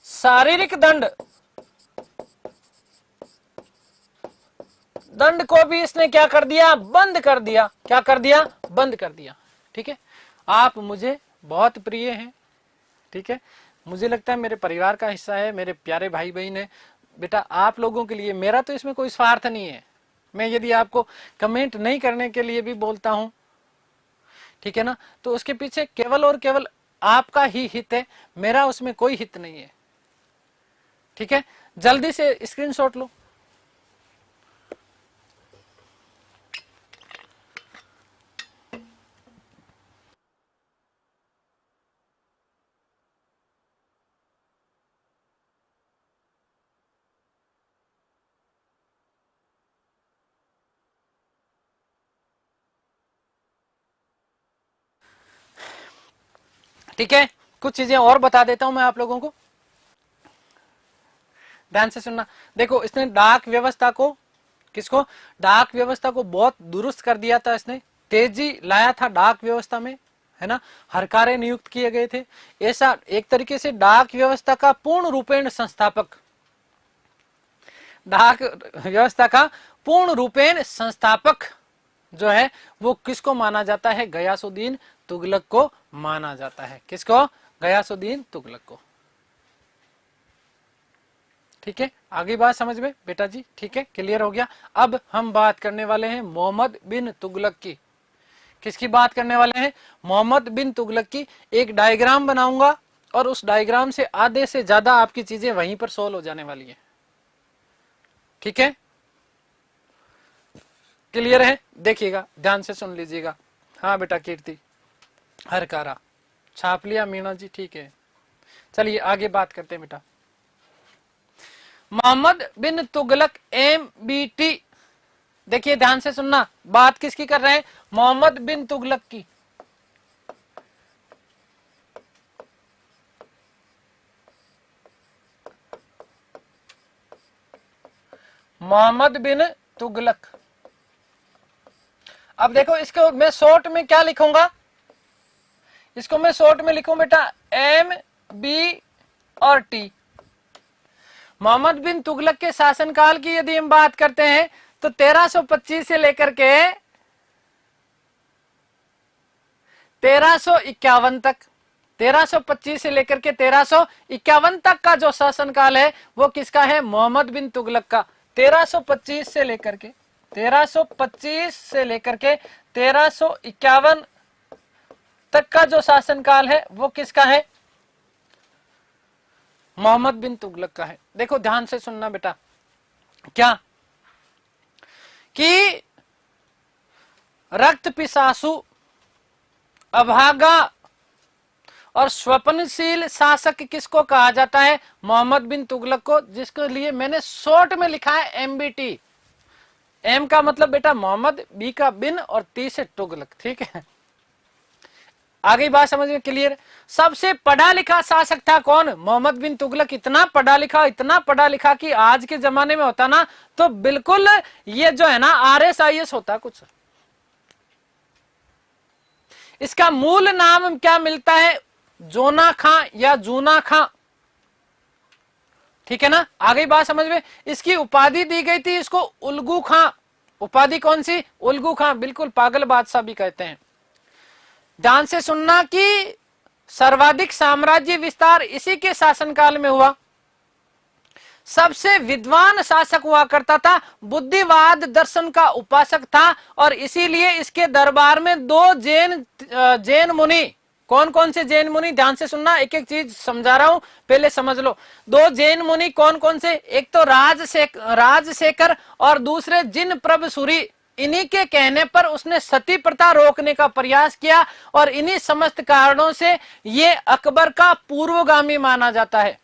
शारीरिक दंड को भी इसने क्या कर दिया? बंद कर दिया। क्या कर दिया? बंद कर दिया। ठीक है, आप मुझे बहुत प्रिय हैं। ठीक है, मुझे लगता है मेरे परिवार का हिस्सा है, मेरे प्यारे भाई बहन है। बेटा आप लोगों के लिए, मेरा तो इसमें कोई स्वार्थ नहीं है। मैं यदि आपको कमेंट नहीं करने के लिए भी बोलता हूं, ठीक है ना, तो उसके पीछे केवल और केवल आपका ही हित है, मेरा उसमें कोई हित नहीं है। ठीक है, जल्दी से स्क्रीनशॉट लो। ठीक है, कुछ चीजें और बता देता हूं मैं आप लोगों को, ध्यान से सुनना। देखो, इसने डाक व्यवस्था को, किसको? डाक व्यवस्था को बहुत दुरुस्त कर दिया था इसने, तेजी लाया था डाक व्यवस्था में, है ना, हरकारे नियुक्त किए गए थे। ऐसा एक तरीके से डाक व्यवस्था का पूर्ण रूपेण संस्थापक, डाक व्यवस्था का पूर्ण रूपेण संस्थापक जो है वो किसको माना जाता है? गयासुद्दीन तुगलक को माना जाता है। किसको? गयासुद्दीन तुगलक को। ठीक है, आगे बात समझ में बेटा जी? ठीक है, क्लियर हो गया। अब हम बात करने वाले हैं मोहम्मद बिन तुगलक की। किसकी बात करने वाले हैं? मोहम्मद बिन तुगलक की। एक डायग्राम बनाऊंगा और उस डायग्राम से आधे से ज्यादा आपकी चीजें वहीं पर सोल्व हो जाने वाली है। ठीक है, क्लियर है? देखिएगा, ध्यान से सुन लीजिएगा। हाँ बेटा कीर्ति, हरकारा छाप लिया मीना जी, ठीक है। चलिए आगे बात करते हैं बेटा। मोहम्मद बिन तुगलक MBT, देखिए ध्यान से सुनना, बात किसकी कर रहे हैं? मोहम्मद बिन तुगलक की। मोहम्मद बिन तुगलक। अब देखो, इसको मैं शॉर्ट में क्या लिखूंगा? इसको मैं शॉर्ट में लिखूं बेटा MB और T। मोहम्मद बिन तुगलक के शासनकाल की यदि हम बात करते हैं तो 1325 से लेकर के 1351 तक, 1325 से लेकर के 1351 तक का जो शासनकाल है वो किसका है? मोहम्मद बिन तुगलक का। 1325 से लेकर के 1351 तक का जो शासनकाल है वो किसका है? मोहम्मद बिन तुगलक का है। देखो ध्यान से सुनना बेटा, क्या कि रक्त पिशासु, अभागा और स्वप्नशील शासक किसको कहा जाता है? मोहम्मद बिन तुगलक को, जिसके लिए मैंने शॉर्ट में लिखा है MBT। एम का मतलब बेटा मोहम्मद, बी का बिन और टी से तुगलक। ठीक है, आगे बात समझ में क्लियर। सबसे पढ़ा लिखा शासक था कौन? मोहम्मद बिन तुगलक। इतना पढ़ा लिखा कि आज के जमाने में होता ना तो बिल्कुल ये जो है ना RSIS होता कुछ। इसका मूल नाम क्या मिलता है? जोना खां या जूना खां। ठीक है ना, आगे बात समझ में। इसकी उपाधि दी गई थी इसको उल्गू खां। उपाधि कौन सी? उल्गू खां। बिल्कुल पागल बादशाह भी कहते हैं। ध्यान से सुनना कि सर्वाधिक साम्राज्य विस्तार इसी के शासनकाल में हुआ। सबसे विद्वान शासक हुआ करता था, बुद्धिवाद दर्शन का उपासक था और इसीलिए इसके दरबार में 2 जैन मुनि। कौन कौन से जैन मुनि? ध्यान से सुनना, एक एक चीज समझा रहा हूं, पहले समझ लो। 2 जैन मुनि कौन कौन से? एक तो राजशेखर और दूसरे जिन प्रभसूरी। इन्हीं के कहने पर उसने सती प्रथा रोकने का प्रयास किया और इन्हीं समस्त कारणों से ये अकबर का पूर्वगामी माना जाता है।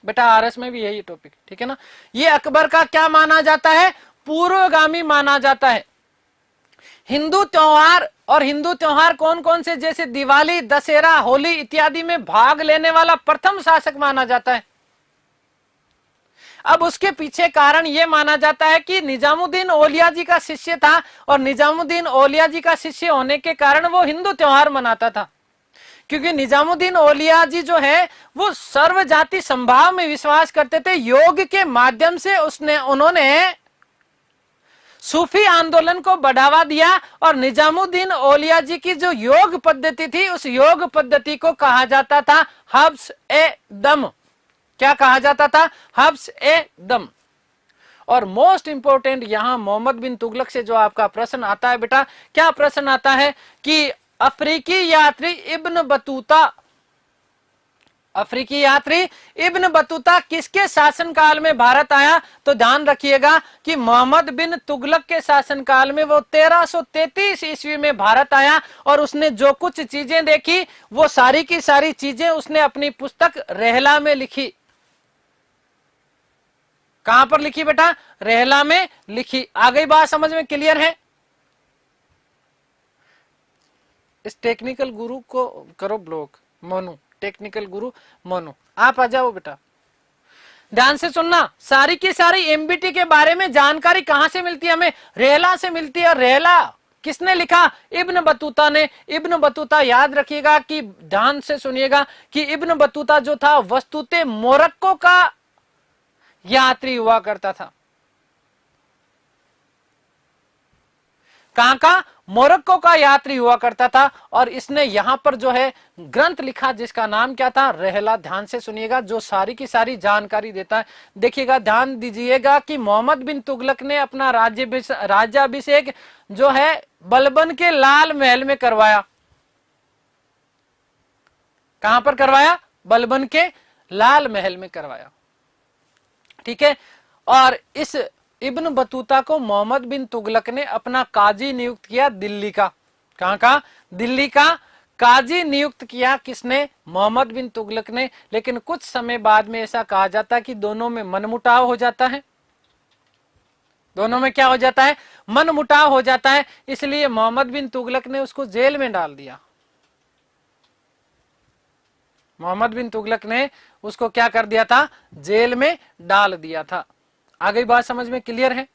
बेटा RS में भी यही टॉपिक, ठीक है ना। ये अकबर का क्या माना जाता है? पूर्वगामी माना जाता है। हिंदू त्योहार कौन कौन से? जैसे दिवाली, दशहरा, होली इत्यादि में भाग लेने वाला प्रथम शासक माना जाता है। अब उसके पीछे कारण यह माना जाता है कि निजामुद्दीन औलिया जी का शिष्य था और निजामुद्दीन औलिया जी का शिष्य होने के कारण वो हिंदू त्योहार मनाता था। क्योंकि निजामुद्दीन औलिया जी जो है वो सर्व जाति संभाव में विश्वास करते थे। योग के माध्यम से उन्होंने सूफी आंदोलन को बढ़ावा दिया और निजामुद्दीन औलिया जी की जो योग पद्धति थी उस योग पद्धति को कहा जाता था हब्स ए दम। क्या कहा जाता था? हब्स ए दम। और मोस्ट इंपोर्टेंट यहां मोहम्मद बिन तुगलक से जो आपका प्रश्न आता है बेटा, क्या प्रश्न आता है कि अफ्रीकी यात्री इब्न बतूता किसके शासनकाल में भारत आया? तो ध्यान रखिएगा कि मोहम्मद बिन तुगलक के शासनकाल में वो 1333 ईस्वी में भारत आया और उसने जो कुछ चीजें देखी वो सारी की सारी चीजें उसने अपनी पुस्तक रहला में लिखी। कहां पर लिखी बेटा? रहला में लिखी। आगे बात समझ में क्लियर है? इस टेक्निकल गुरु को करो ब्लॉक। मोनू, टेक्निकल गुरु मोनू, आप आ जाओ बेटा। ध्यान से सुनना, सारी की सारी MBT के बारे में जानकारी कहां से मिलती है? हमें रहला से मिलती है। रहला किसने लिखा? इब्न बतूता ने। इब्न बतूता याद रखिएगा कि ध्यान से सुनिएगा कि इब्न बतूता जो था वस्तुतः मोरक्को का यात्री हुआ करता था। कहां का? मोरक्को का यात्री हुआ करता था और इसने यहां पर जो है ग्रंथ लिखा जिसका नाम क्या था? रहला। ध्यान से सुनिएगा, जो सारी की सारी जानकारी देता है। देखिएगा, ध्यान दीजिएगा कि मोहम्मद बिन तुगलक ने अपना राज्याभिषेक जो है बलबन के लाल महल में करवाया। कहां पर करवाया? बलबन के लाल महल में करवाया। ठीक है, और इस इब्न बतूता को मोहम्मद बिन तुगलक ने अपना काजी नियुक्त किया दिल्ली का। कहां का? दिल्ली का काजी नियुक्त किया। किसने? मोहम्मद बिन तुगलक ने। लेकिन कुछ समय बाद में ऐसा कहा जाता है कि दोनों में मनमुटाव हो जाता है। दोनों में क्या हो जाता है? मनमुटाव हो जाता है। इसलिए मोहम्मद बिन तुगलक ने उसको जेल में डाल दिया। मोहम्मद बिन तुगलक ने उसको क्या कर दिया था? जेल में डाल दिया था। आगे बात समझ में क्लियर है?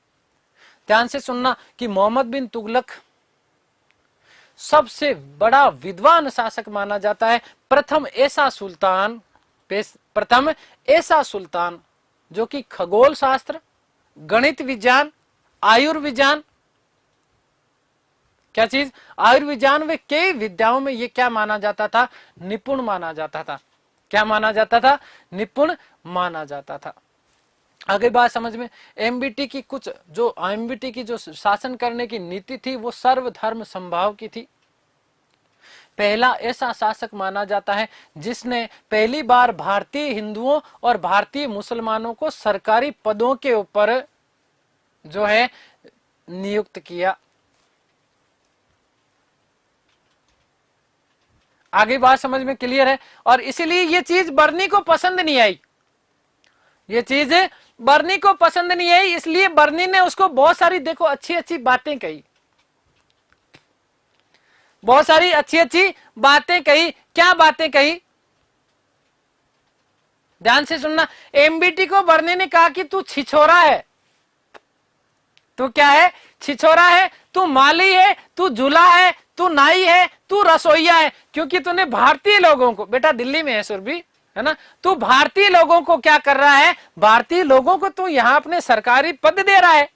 ध्यान से सुनना कि मोहम्मद बिन तुगलक सबसे बड़ा विद्वान शासक माना जाता है। प्रथम ऐसा सुल्तान जो कि खगोल शास्त्र, गणित विज्ञान, आयुर्विज्ञान, क्या चीज? आयुर्विज्ञान व कई विद्याओं में ये क्या माना जाता था? निपुण माना जाता था। क्या माना जाता था? निपुण माना जाता था। आगे बात समझ में। MBT की जो शासन करने की नीति थी वो सर्वधर्म समभाव की थी। पहला ऐसा शासक माना जाता है जिसने पहली बार भारतीय हिंदुओं और भारतीय मुसलमानों को सरकारी पदों के ऊपर जो है नियुक्त किया। आगे बात समझ में क्लियर है? और इसीलिए ये चीज बर्नी को पसंद नहीं आई। ये चीज बर्नी को पसंद नहीं आई, इसलिए बर्नी ने उसको बहुत सारी देखो अच्छी अच्छी बातें कही, बहुत सारी अच्छी अच्छी बातें कही। क्या बातें कही, ध्यान से सुनना। एमबीटी को बर्नी ने कहा कि तू छिछोरा है, तू क्या है, छिछोरा है, तू माली है, तू झूला है, तू नाई है, तू रसोईया है, क्योंकि तूने भारतीय लोगों को, बेटा दिल्ली में है सुरभि, है ना, तू भारतीय लोगों को क्या कर रहा है, भारतीय लोगों को तू यहां अपने सरकारी पद दे रहा है,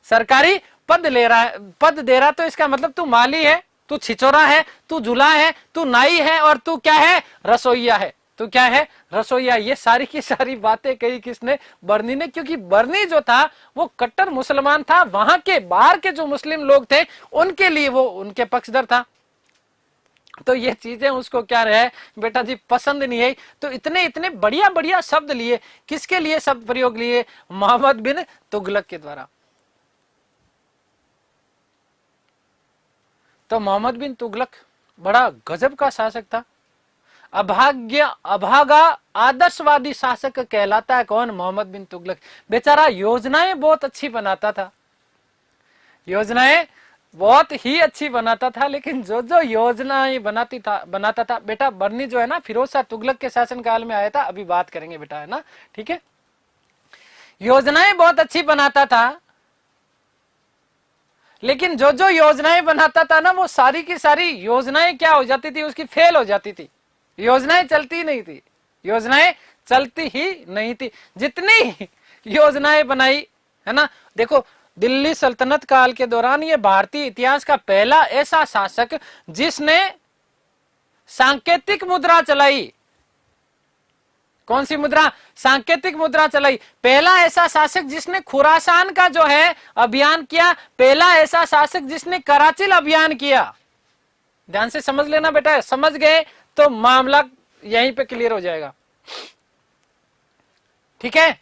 सरकारी पद ले रहा है, पद दे रहा, तो इसका मतलब तू माली है, तू छिचोरा है, तू झूला है, तू नाई है, और तू क्या है, रसोईया है, तू क्या है, रसोईया। ये सारी की सारी बातें कही किसने, बर्नी ने, क्योंकि बर्नी जो था वो कट्टर मुसलमान था, वहां के बाहर के जो मुस्लिम लोग थे उनके लिए वो उनके पक्षधर था। तो ये चीजें उसको क्या रहे बेटा जी पसंद नहीं है, तो इतने इतने बढ़िया बढ़िया शब्द लिए, किसके लिए शब्द प्रयोग लिए, मोहम्मद बिन तुगलक के द्वारा। तो मोहम्मद बिन तुगलक बड़ा गजब का शासक था, अभागा आदर्शवादी शासक कहलाता है कौन, मोहम्मद बिन तुगलक। बेचारा योजनाएं बहुत अच्छी बनाता था, योजनाएं बहुत ही अच्छी बनाता था, लेकिन जो जो योजनाएं बनाता था बेटा, बर्नी जो है ना फिरोज शाह तुगलक के शासन काल में आया था, अभी बात करेंगे बेटा, है ना, ठीक है। योजनाएं बहुत अच्छी बनाता था, लेकिन जो जो योजनाएं बनाता था ना वो सारी की सारी योजनाएं क्या हो जाती थी, उसकी फेल हो जाती थी, योजनाएं चलती नहीं थी, योजनाएं चलती ही नहीं थी। जितनी योजनाएं बनाई, है ना, देखो दिल्ली सल्तनत काल के दौरान ये भारतीय इतिहास का पहला ऐसा शासक जिसने सांकेतिक मुद्रा चलाई। कौन सी मुद्रा, सांकेतिक मुद्रा चलाई। पहला ऐसा शासक जिसने खुरासान का जो है अभियान किया, पहला ऐसा शासक जिसने कराचिल अभियान किया। ध्यान से समझ लेना बेटा, समझ गए तो मामला यहीं पे क्लियर हो जाएगा, ठीक है।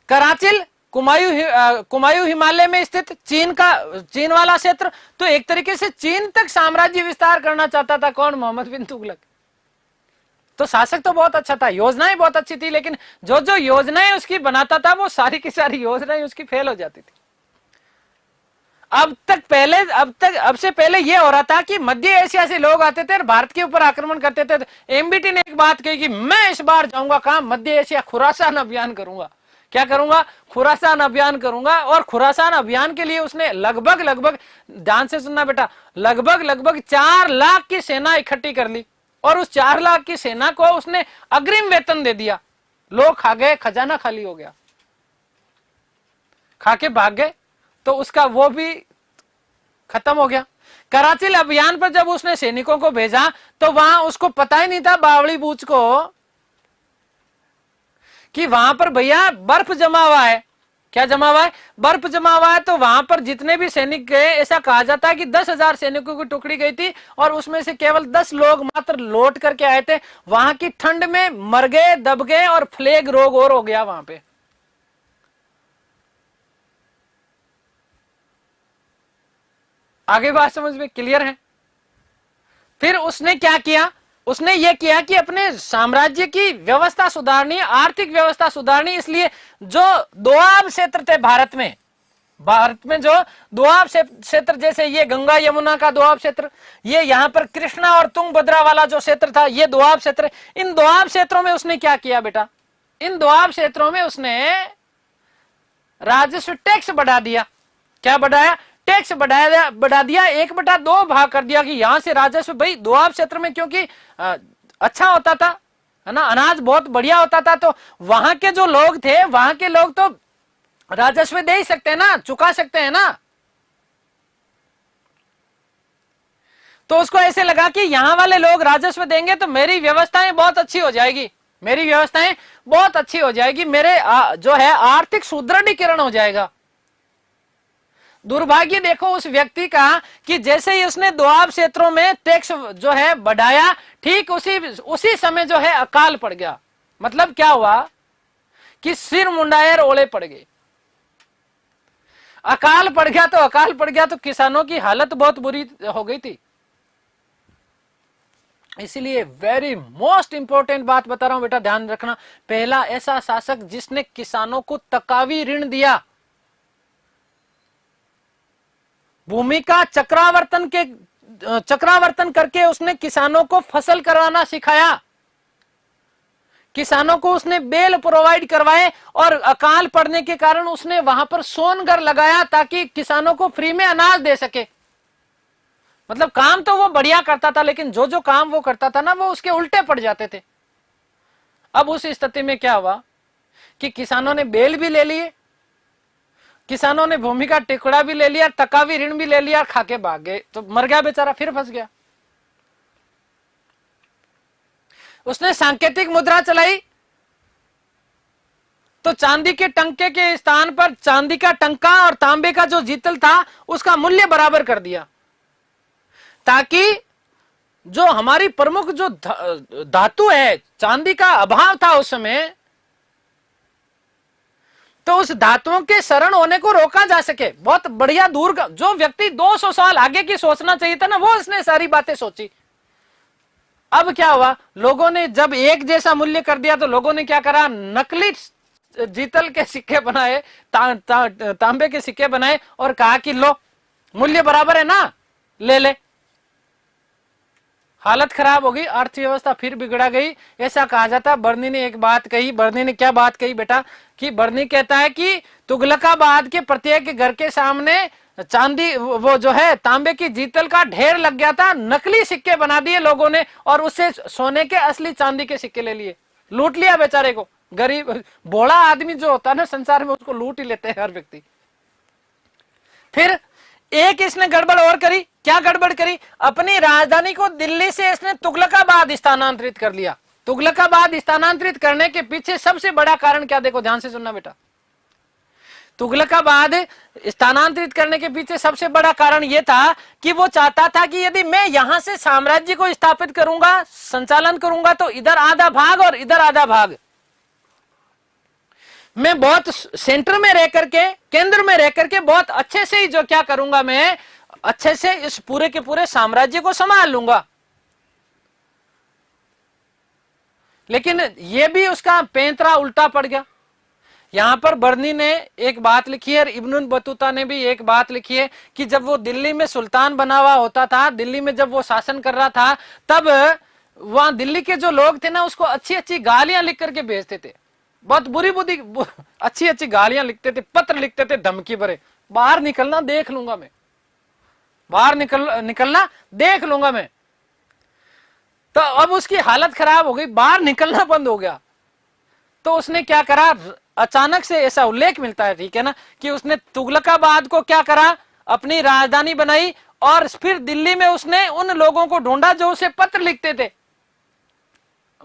कराचिल कुमायूं हिमालय में स्थित चीन वाला क्षेत्र, तो एक तरीके से चीन तक साम्राज्य विस्तार करना चाहता था कौन, मोहम्मद बिन तुगलक। तो शासक तो बहुत अच्छा था, योजनाएं बहुत अच्छी थी, लेकिन जो जो योजनाएं उसकी बनाता था वो सारी की सारी योजनाएं उसकी फेल हो जाती थी। अब से पहले ये हो रहा था कि मध्य एशिया से लोग आते थे और भारत के ऊपर आक्रमण करते थे। एमबीटी ने एक बात कही कि मैं इस बार जाऊंगा कहां, मध्य एशिया, खुरासान अभियान करूंगा। क्या करूंगा, खुरासान अभियान करूंगा। और खुरासान अभियान के लिए उसने लगभग ध्यान से सुनना बेटा, लगभग 4 लाख की सेना इकट्ठी कर ली, और उस 4 लाख की सेना को उसने अग्रिम वेतन दे दिया। लोग खा गए, खजाना खाली हो गया, खा के भाग गए, तो उसका वो भी खत्म हो गया। कराचिल अभियान पर जब उसने सैनिकों को भेजा तो वहां उसको पता ही नहीं था बावड़ी बूच को कि वहां पर भैया बर्फ जमा हुआ है। क्या जमा हुआ है, बर्फ जमा हुआ है। तो वहां पर जितने भी सैनिक गए, ऐसा कहा जाता है कि 10,000 सैनिकों की टुकड़ी गई थी, और उसमें से केवल 10 लोग मात्र लौट करके आए थे। वहां की ठंड में मर गए, दब गए, और प्लेग रोग और हो गया वहां पे। आगे बात समझ में क्लियर है। फिर उसने क्या किया, उसने ये किया कि अपने साम्राज्य की व्यवस्था सुधारनी, आर्थिक व्यवस्था सुधारनी, इसलिए जो दोआब क्षेत्र थे भारत में जो दोआब क्षेत्र, जैसे ये गंगा यमुना का दोआब क्षेत्र, ये यहाँ पर कृष्णा और तुंगभद्रा वाला जो क्षेत्र था, ये दोआब क्षेत्र। इन दोआब क्षेत्रों में उसने क्या किया बेटा, इन दोआब क्षेत्रों में उसने राजस्व टैक्स बढ़ा दिया। क्या बढ़ाया, टैक्स बढ़ा दिया, 1/2 भाग कर दिया, कि यहां से राजस्व भाई दोआब क्षेत्र में, क्योंकि अच्छा होता था, है ना, अनाज बहुत बढ़िया होता था, तो वहां के जो लोग थे, वहां के लोग तो राजस्व दे ही सकते हैं ना, चुका सकते हैं ना। तो उसको ऐसे लगा कि यहां वाले लोग राजस्व देंगे तो मेरी व्यवस्थाएं बहुत अच्छी हो जाएगी, मेरी व्यवस्थाएं बहुत अच्छी हो जाएगी, मेरे जो है आर्थिक सुदृढ़ीकरण हो जाएगा। दुर्भाग्य देखो उस व्यक्ति का कि जैसे ही उसने दोआब क्षेत्रों में टैक्स जो है बढ़ाया, ठीक उसी समय जो है अकाल पड़ गया। मतलब क्या हुआ कि सिर मुंडायर ओले पड़ गए। अकाल पड़ गया तो किसानों की हालत बहुत बुरी हो गई थी। इसीलिए वेरी मोस्ट इंपॉर्टेंट बात बता रहा हूं बेटा, ध्यान रखना। पहला ऐसा शासक जिसने किसानों को तकावी ऋण दिया, भूमि का चक्रावर्तन करके उसने किसानों को फसल करवाना सिखाया, किसानों को उसने बेल प्रोवाइड करवाए, और अकाल पड़ने के कारण उसने वहां पर सोनगर लगाया ताकि किसानों को फ्री में अनाज दे सके। मतलब काम तो वो बढ़िया करता था, लेकिन जो जो काम वो करता था ना, वो उसके उल्टे पड़ जाते थे। अब उस स्थिति में क्या हुआ कि किसानों ने बेल भी ले लिए, किसानों ने भूमि का टुकड़ा भी ले लिया, तकावी ऋण भी ले लिया, खाके भाग गए, तो मर गया बेचारा, फिर फंस गया। उसने सांकेतिक मुद्रा चलाई, तो चांदी के टंके के स्थान पर चांदी का टंका और तांबे का जो जीतल था उसका मूल्य बराबर कर दिया, ताकि जो हमारी प्रमुख जो धातु है, चांदी का अभाव था उस समय, तो उस धातुओं के शरण होने को रोका जा सके। बहुत बढ़िया, दूर का जो व्यक्ति 200 साल आगे की सोचना चाहिए था ना, वो उसने सारी बातें सोची। अब क्या हुआ, लोगों ने जब एक जैसा मूल्य कर दिया तो लोगों ने क्या करा, नकली जीतल के सिक्के बनाए, तांबे के सिक्के बनाए, और कहा कि लो मूल्य बराबर है ना, ले ले। हालत खराब हो गई, अर्थव्यवस्था फिर बिगड़ा गई। ऐसा कहा जाता, बर्नी ने एक बात कही। बर्नी ने क्या बात कही बेटा, कि बर्नी कहता है कि तुगलकाबाद के प्रत्येक घर के सामने चांदी, वो जो है तांबे की जीतल का ढेर लग गया था, नकली सिक्के बना दिए लोगों ने, और उससे सोने के असली चांदी के सिक्के ले लिए, लूट लिया बेचारे को। गरीब भोला आदमी जो होता है ना संसार में, उसको लूट ही लेते हैं हर व्यक्ति। फिर एक इसने गड़बड़ और करी। क्या गड़बड़ करी, अपनी राजधानी को दिल्ली से इसने तुगलकाबाद स्थानांतरित कर लिया। तुगलकाबाद स्थानांतरित करने के पीछे सबसे बड़ा कारण क्या, देखो ध्यान से सुनना बेटा। तुगलकाबाद स्थानांतरित करने के पीछे सबसे बड़ा कारण यह था कि वो चाहता था कि यदि मैं यहां से साम्राज्य को स्थापित करूंगा, संचालन करूंगा, तो इधर आधा भाग और इधर आधा भाग, मैं बहुत सेंटर में रह करके, केंद्र में रह करके बहुत अच्छे से ही जो क्या करूंगा, मैं अच्छे से इस पूरे के पूरे साम्राज्य को संभाल लूंगा। लेकिन यह भी उसका पैंतरा उल्टा पड़ गया। यहां पर बर्नी ने एक बात लिखी है, इब्न बतूता ने भी एक बात लिखी है कि जब वो दिल्ली में सुल्तान बना हुआ होता था, दिल्ली में जब वो शासन कर रहा था, तब वहां दिल्ली के जो लोग थे ना, उसको अच्छी अच्छी गालियां लिख करके भेजते थे। बहुत बुरी बुरी अच्छी अच्छी गालियां लिखते थे, पत्र लिखते थे धमकी भरे, बाहर निकलना देख लूंगा मैं, बाहर निकलना देख लूंगा मैं। तो अब उसकी हालत खराब हो गई, बाहर निकलना बंद हो गया। तो उसने क्या करा, अचानक से ऐसा उल्लेख मिलता है, ठीक है ना, कि उसने तुगलकाबाद को क्या करा, अपनी राजधानी बनाई, और फिर दिल्ली में उसने उन लोगों को ढूंढा जो उसे पत्र लिखते थे।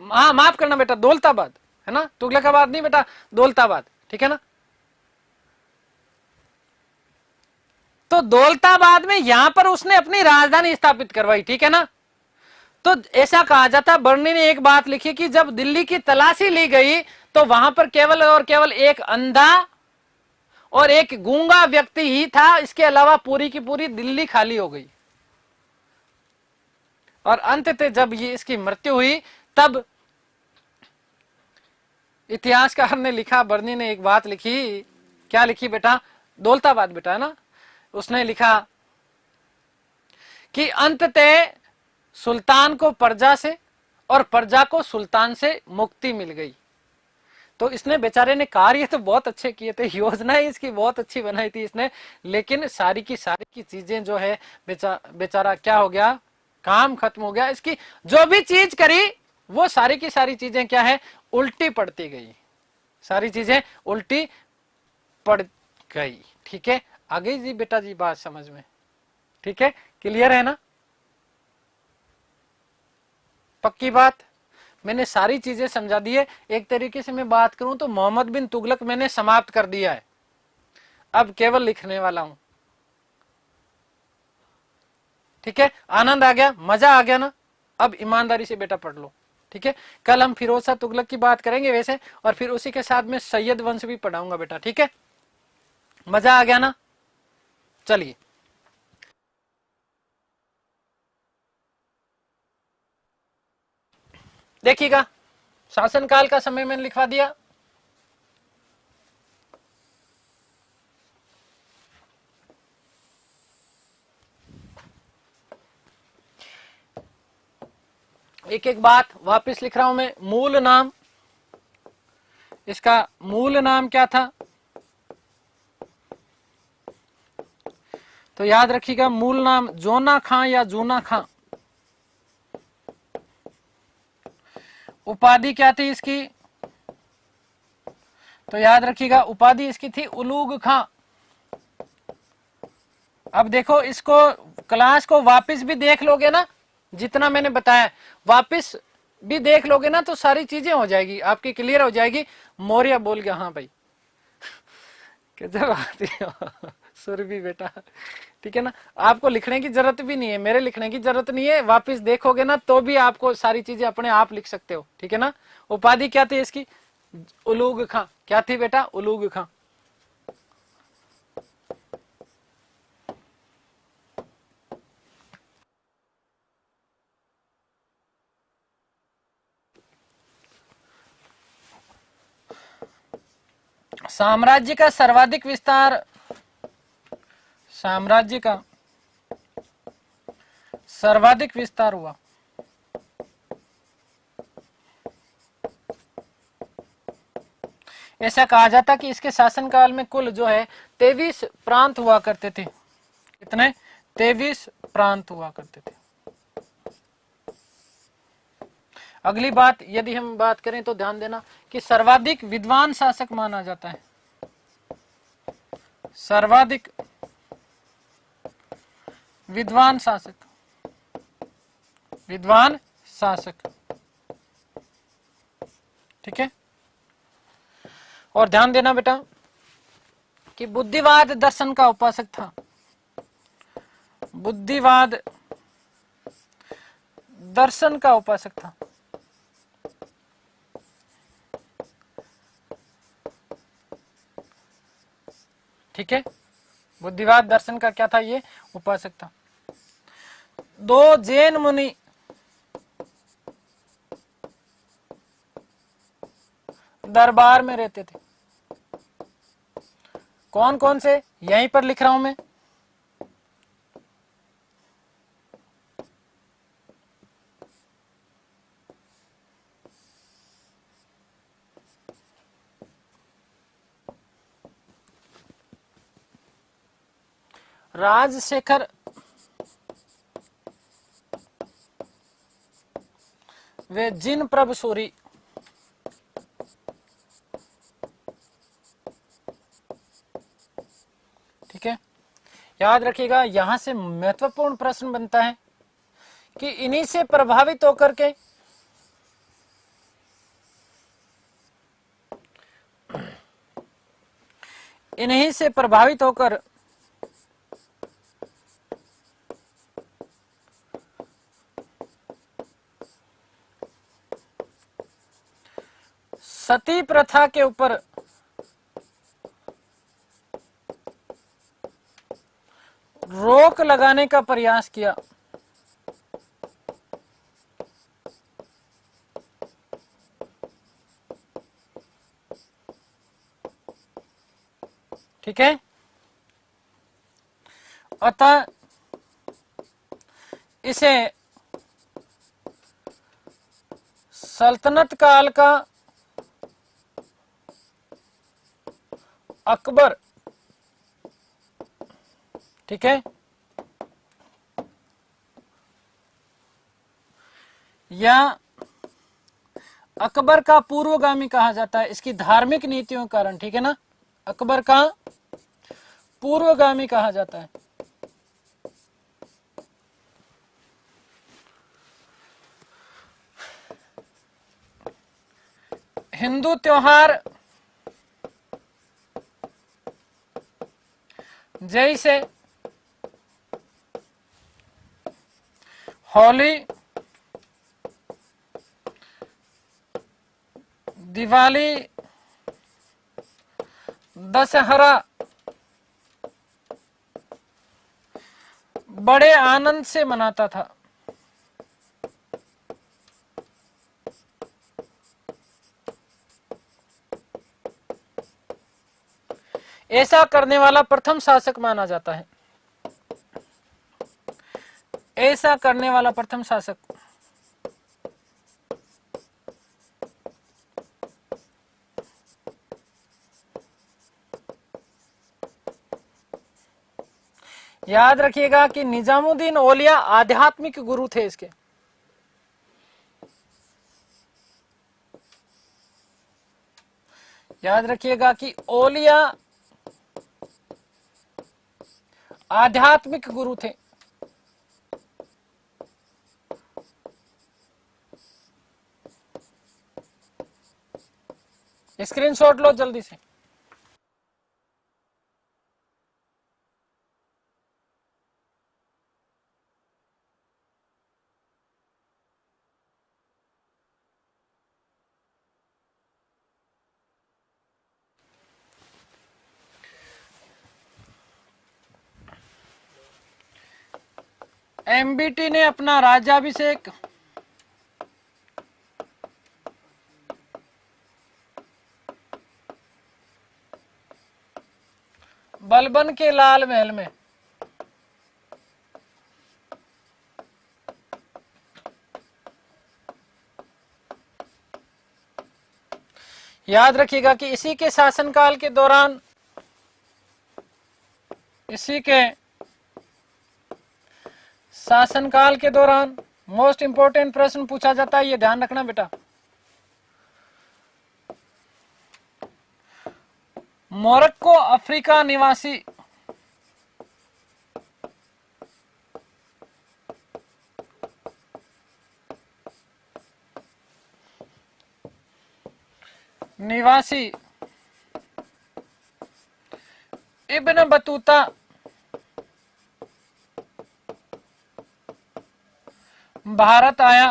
हाँ माफ करना बेटा, दौलताबाद है ना, तुगलकाबाद नहीं बेटा, दौलताबाद, ठीक है ना। तो दौलताबाद में यहां पर उसने अपनी राजधानी स्थापित करवाई, ठीक है ना। तो ऐसा कहा जाता, बर्नी ने एक बात लिखी कि जब दिल्ली की तलाशी ली गई तो वहां पर केवल और केवल एक अंधा और एक गूंगा व्यक्ति ही था, इसके अलावा पूरी की पूरी दिल्ली खाली हो गई। और अंततः जब ये इसकी मृत्यु हुई, तब इतिहासकार ने लिखा, बर्नी ने एक बात लिखी, क्या लिखी बेटा, दौलताबाद बेटा है ना, उसने लिखा कि अंततः सुल्तान को प्रजा से और प्रजा को सुल्तान से मुक्ति मिल गई। तो इसने बेचारे ने कार्य तो बहुत अच्छे किए थे, योजनाएं इसकी बहुत अच्छी बनाई थी इसने, लेकिन सारी की चीजें जो है बेचारा क्या हो गया, काम खत्म हो गया। इसकी जो भी चीज करी वो सारी की सारी चीजें क्या है, उल्टी पड़ती गई, सारी चीजें उल्टी पड़ गई। ठीक है, आ गई जी बेटा जी बात समझ में, ठीक है, क्लियर है ना, पक्की बात। मैंने सारी चीजें समझा दी है। एक तरीके से मैं बात करूं तो मोहम्मद बिन तुगलक मैंने समाप्त कर दिया है, अब केवल लिखने वाला हूं। ठीक है, आनंद आ गया, मजा आ गया ना। अब ईमानदारी से बेटा पढ़ लो, ठीक है। कल हम फिरोज शाह तुगलक की बात करेंगे वैसे, और फिर उसी के साथ में सैयद वंश भी पढ़ाऊंगा बेटा, ठीक है। मजा आ गया ना, चलिए। देखिएगा, शासनकाल का समय मैंने लिखवा दिया। एक एक बात वापस लिख रहा हूं मैं। मूल नाम, इसका मूल नाम क्या था? तो याद रखिएगा, मूल नाम जोना खां या जूना खां। उपाधि क्या थी इसकी? तो याद रखिएगा, उपाधि इसकी थी उलूग खां। अब देखो, इसको क्लास को वापस भी देख लोगे ना, जितना मैंने बताया वापस भी देख लोगे ना, तो सारी चीजें हो जाएगी आपकी, क्लियर हो जाएगी। मौर्य बोल गया, हाँ भाई जब आती हो सुरभि बेटा, ठीक है ना। आपको लिखने की जरूरत भी नहीं है, मेरे लिखने की जरूरत नहीं है, वापस देखोगे ना तो भी आपको सारी चीजें अपने आप लिख सकते हो, ठीक है ना। उपाधि क्या थी इसकी? उलूग खां। क्या थी बेटा? उलूग खां। साम्राज्य का सर्वाधिक विस्तार, साम्राज्य का सर्वाधिक विस्तार हुआ। ऐसा कहा जाता कि इसके शासनकाल में कुल जो है 23 प्रांत हुआ करते थे। कितने? 23 प्रांत हुआ करते थे। अगली बात, यदि हम बात करें तो ध्यान देना कि सर्वाधिक विद्वान शासक माना जाता है। सर्वाधिक विद्वान शासक, विद्वान शासक, ठीक है। और ध्यान देना बेटा कि बुद्धिवाद दर्शन का उपासक था। बुद्धिवाद दर्शन का उपासक था, ठीक है। बुद्धिवाद दर्शन का क्या था? ये उपासक था। 2 जैन मुनि दरबार में रहते थे। कौन कौन से? यहीं पर लिख रहा हूं मैं। राजशेखर वे जिन प्रभ सूरी, ठीक है। याद रखिएगा, यहां से महत्वपूर्ण प्रश्न बनता है कि इन्हीं से प्रभावित होकर के इन्हीं से प्रभावित होकर सती प्रथा के ऊपर रोक लगाने का प्रयास किया। ठीक है। अतः इसे सल्तनत काल का अकबर, ठीक है, या अकबर का पूर्वगामी कहा जाता है इसकी धार्मिक नीतियों के कारण, ठीक है ना। अकबर का पूर्वगामी कहा जाता है। हिंदू त्योहार जैसे होली, दिवाली, दशहरा बड़े आनंद से मनाता था। ऐसा करने वाला प्रथम शासक माना जाता है। ऐसा करने वाला प्रथम शासक। याद रखिएगा कि निजामुद्दीन औलिया आध्यात्मिक गुरु थे इसके। याद रखिएगा कि औलिया आध्यात्मिक गुरु थे। स्क्रीनशॉट लो जल्दी से। एमबीटी ने अपना राज्याभिषेक बलबन के लाल महल में। याद रखिएगा कि इसी के शासनकाल के दौरान, इसी के शासनकाल के दौरान मोस्ट इंपोर्टेंट प्रश्न पूछा जाता है, ये ध्यान रखना बेटा। मोरक्को अफ्रीका निवासी इब्न बतूता भारत आया।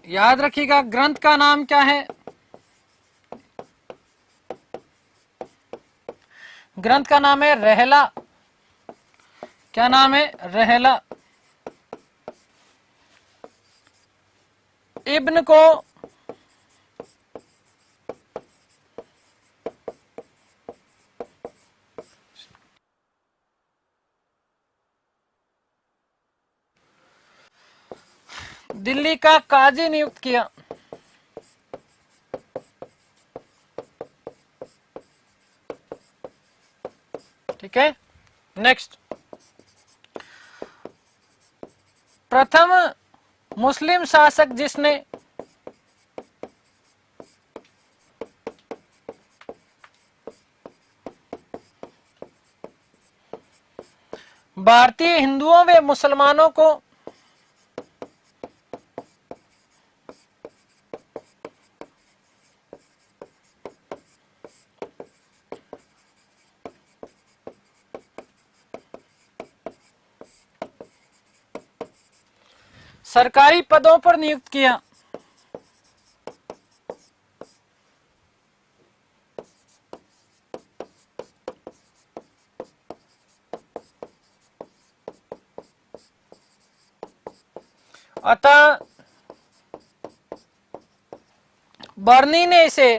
याद रखिएगा ग्रंथ का नाम क्या है? ग्रंथ का नाम है रहला। क्या नाम है? रहला। इब्न को दिल्ली का काजी नियुक्त किया। ठीक है, नेक्स्ट। प्रथम मुस्लिम शासक जिसने भारतीय हिंदुओं व मुसलमानों को सरकारी पदों पर नियुक्त किया। अतः बर्नी ने इसे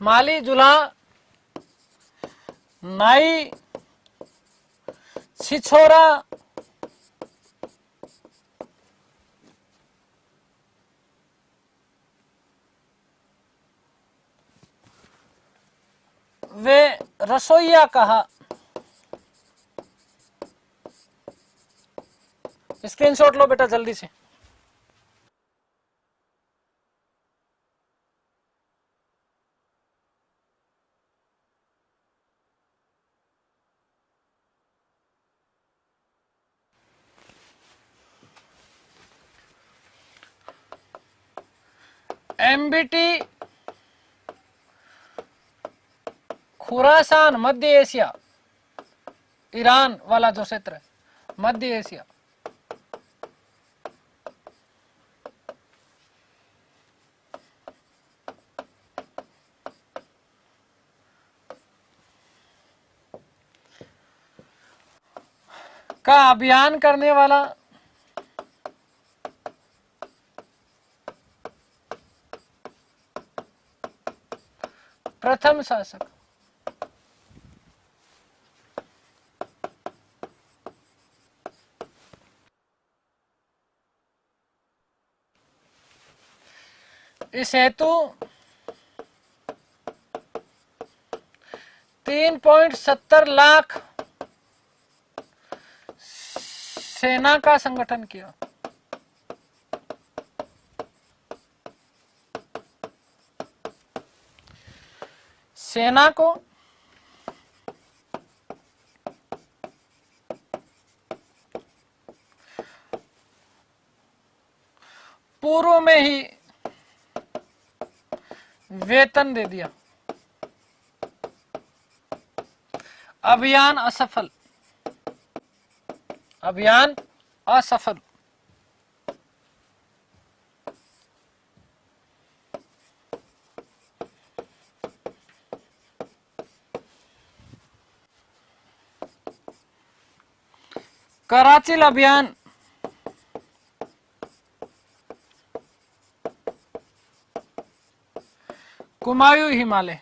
माली जुला नाई छिछोरा वे रसोइया कहा। स्क्रीनशॉट लो बेटा जल्दी से। एमबीटी खुरासान मध्य एशिया, ईरान वाला जो क्षेत्र है, मध्य एशिया। का अभियान करने वाला प्रथम शासक। इस हेतु 3.70 लाख सेना का संगठन किया। सेना को पूर्व में ही वेतन दे दिया। अभियान असफल, अभियान असफल। कराचिल अभियान कुमायूं हिमालय।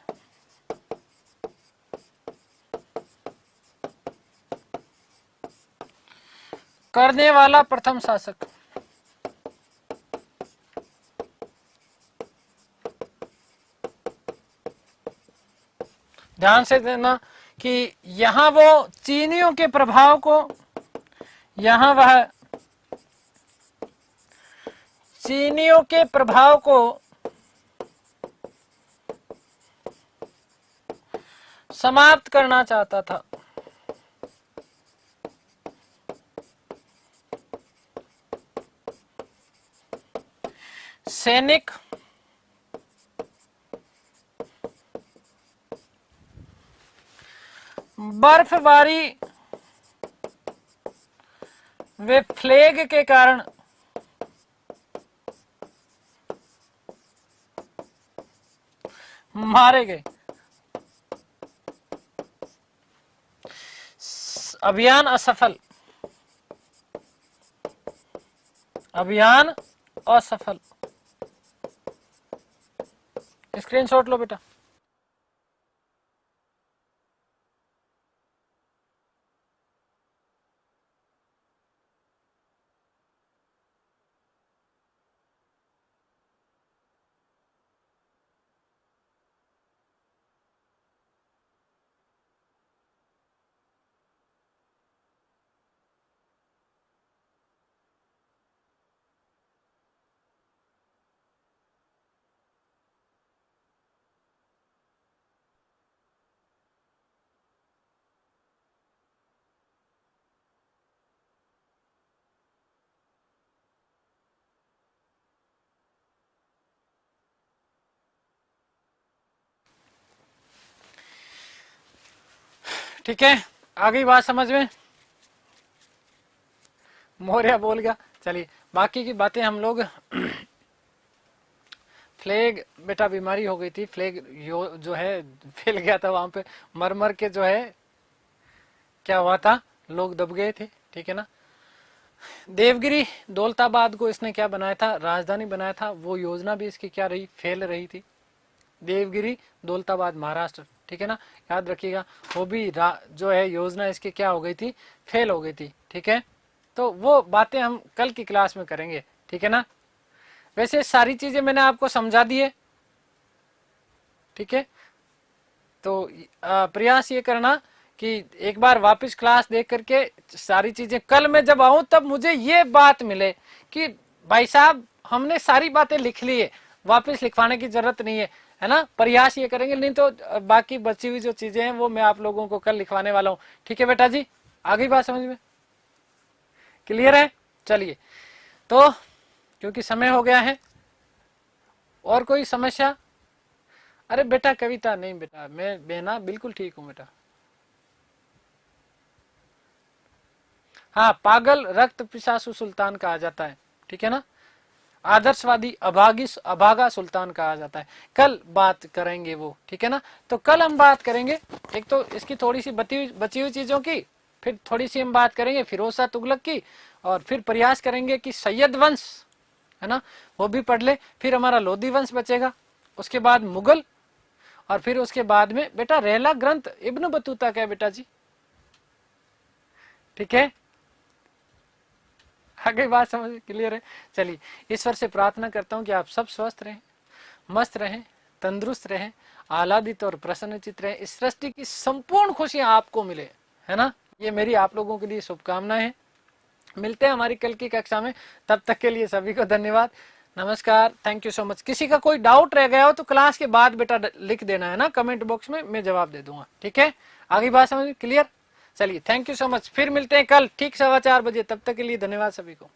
करने वाला प्रथम शासक। ध्यान से देना कि यहां वो चीनियों के प्रभाव को, यहां वह चीनियों के प्रभाव को समाप्त करना चाहता था। सैनिक बर्फबारी वे प्लेग के कारण मारे गए। अभियान असफल, अभियान असफल। स्क्रीनशॉट लो बेटा। ठीक है, आ गई बात समझ में? मौर्य बोल गया। चलिए बाकी की बातें हम लोग फ्लेग बेटा बीमारी हो गई थी, फ्लेग जो है फैल गया था वहां पे, मर मर के जो है क्या हुआ था, लोग दब गए थे। ठीक है ना। देवगिरी दौलताबाद को इसने क्या बनाया था, राजधानी बनाया था। वो योजना भी इसकी क्या रही, फेल रही थी। देवगिरी दौलताबाद महाराष्ट्र। ठीक है ना, याद रखिएगा। वो भी जो है योजना इसकी क्या हो गई थी, फेल हो गई थी। ठीक है, तो वो बातें हम कल की क्लास में करेंगे। ठीक है ना। वैसे सारी चीजें मैंने आपको समझा दी है। ठीक है, तो प्रयास ये करना कि एक बार वापस क्लास देख करके सारी चीजें, कल मैं जब आऊं तब मुझे ये बात मिले कि भाई साहब हमने सारी बातें लिख ली है, वापस लिखवाने की जरूरत नहीं है ना। प्रयास ये करेंगे, नहीं तो बाकी बची हुई जो चीजें हैं वो मैं आप लोगों को कल लिखवाने वाला हूं। ठीक है बेटा जी, आ गई बात समझ में? क्लियर है? चलिए, तो क्योंकि समय हो गया है, और कोई समस्या? अरे बेटा कविता नहीं बेटा, मैं बेना बिल्कुल ठीक हूँ बेटा। हाँ, पागल रक्त पिशासु सुल्तान कहा जाता है, ठीक है ना। आदर्शवादी अभागा सुल्तान कहा जाता है। कल बात करेंगे वो, ठीक है ना। तो कल हम बात करेंगे एक तो इसकी थोड़ी सी बची हुई चीजों की, फिर थोड़ी सी हम बात करेंगे फिरोज शाह तुगलक की, और फिर प्रयास करेंगे कि सैयद वंश है ना वो भी पढ़ ले। फिर हमारा लोधी वंश बचेगा, उसके बाद मुगल, और फिर उसके बाद में बेटा रहला ग्रंथ इब्न बतूता का है बेटा जी, ठीक है। आगे बात समझ क्लियर है। चलिए, ईश्वर से प्रार्थना करता हूँ कि आप सब स्वस्थ रहें, मस्त रहें, तंदुरुस्त रहें, आह्लादित और प्रसन्नचित रहें, इस सृष्टि की संपूर्ण खुशियां आपको मिले, है ना। ये मेरी आप लोगों के लिए शुभकामनाएं हैं। मिलते हैं हमारी कल की कक्षा में, तब तक के लिए सभी को धन्यवाद, नमस्कार, थैंक यू सो मच। किसी का कोई डाउट रह गया हो तो क्लास के बाद बेटा लिख देना है ना कमेंट बॉक्स में, मैं जवाब दे दूंगा, ठीक है। आगे बात समझ क्लियर। चलिए, थैंक यू सो मच, फिर मिलते हैं कल ठीक 4:15 बजे, तब तक के लिए धन्यवाद सभी को।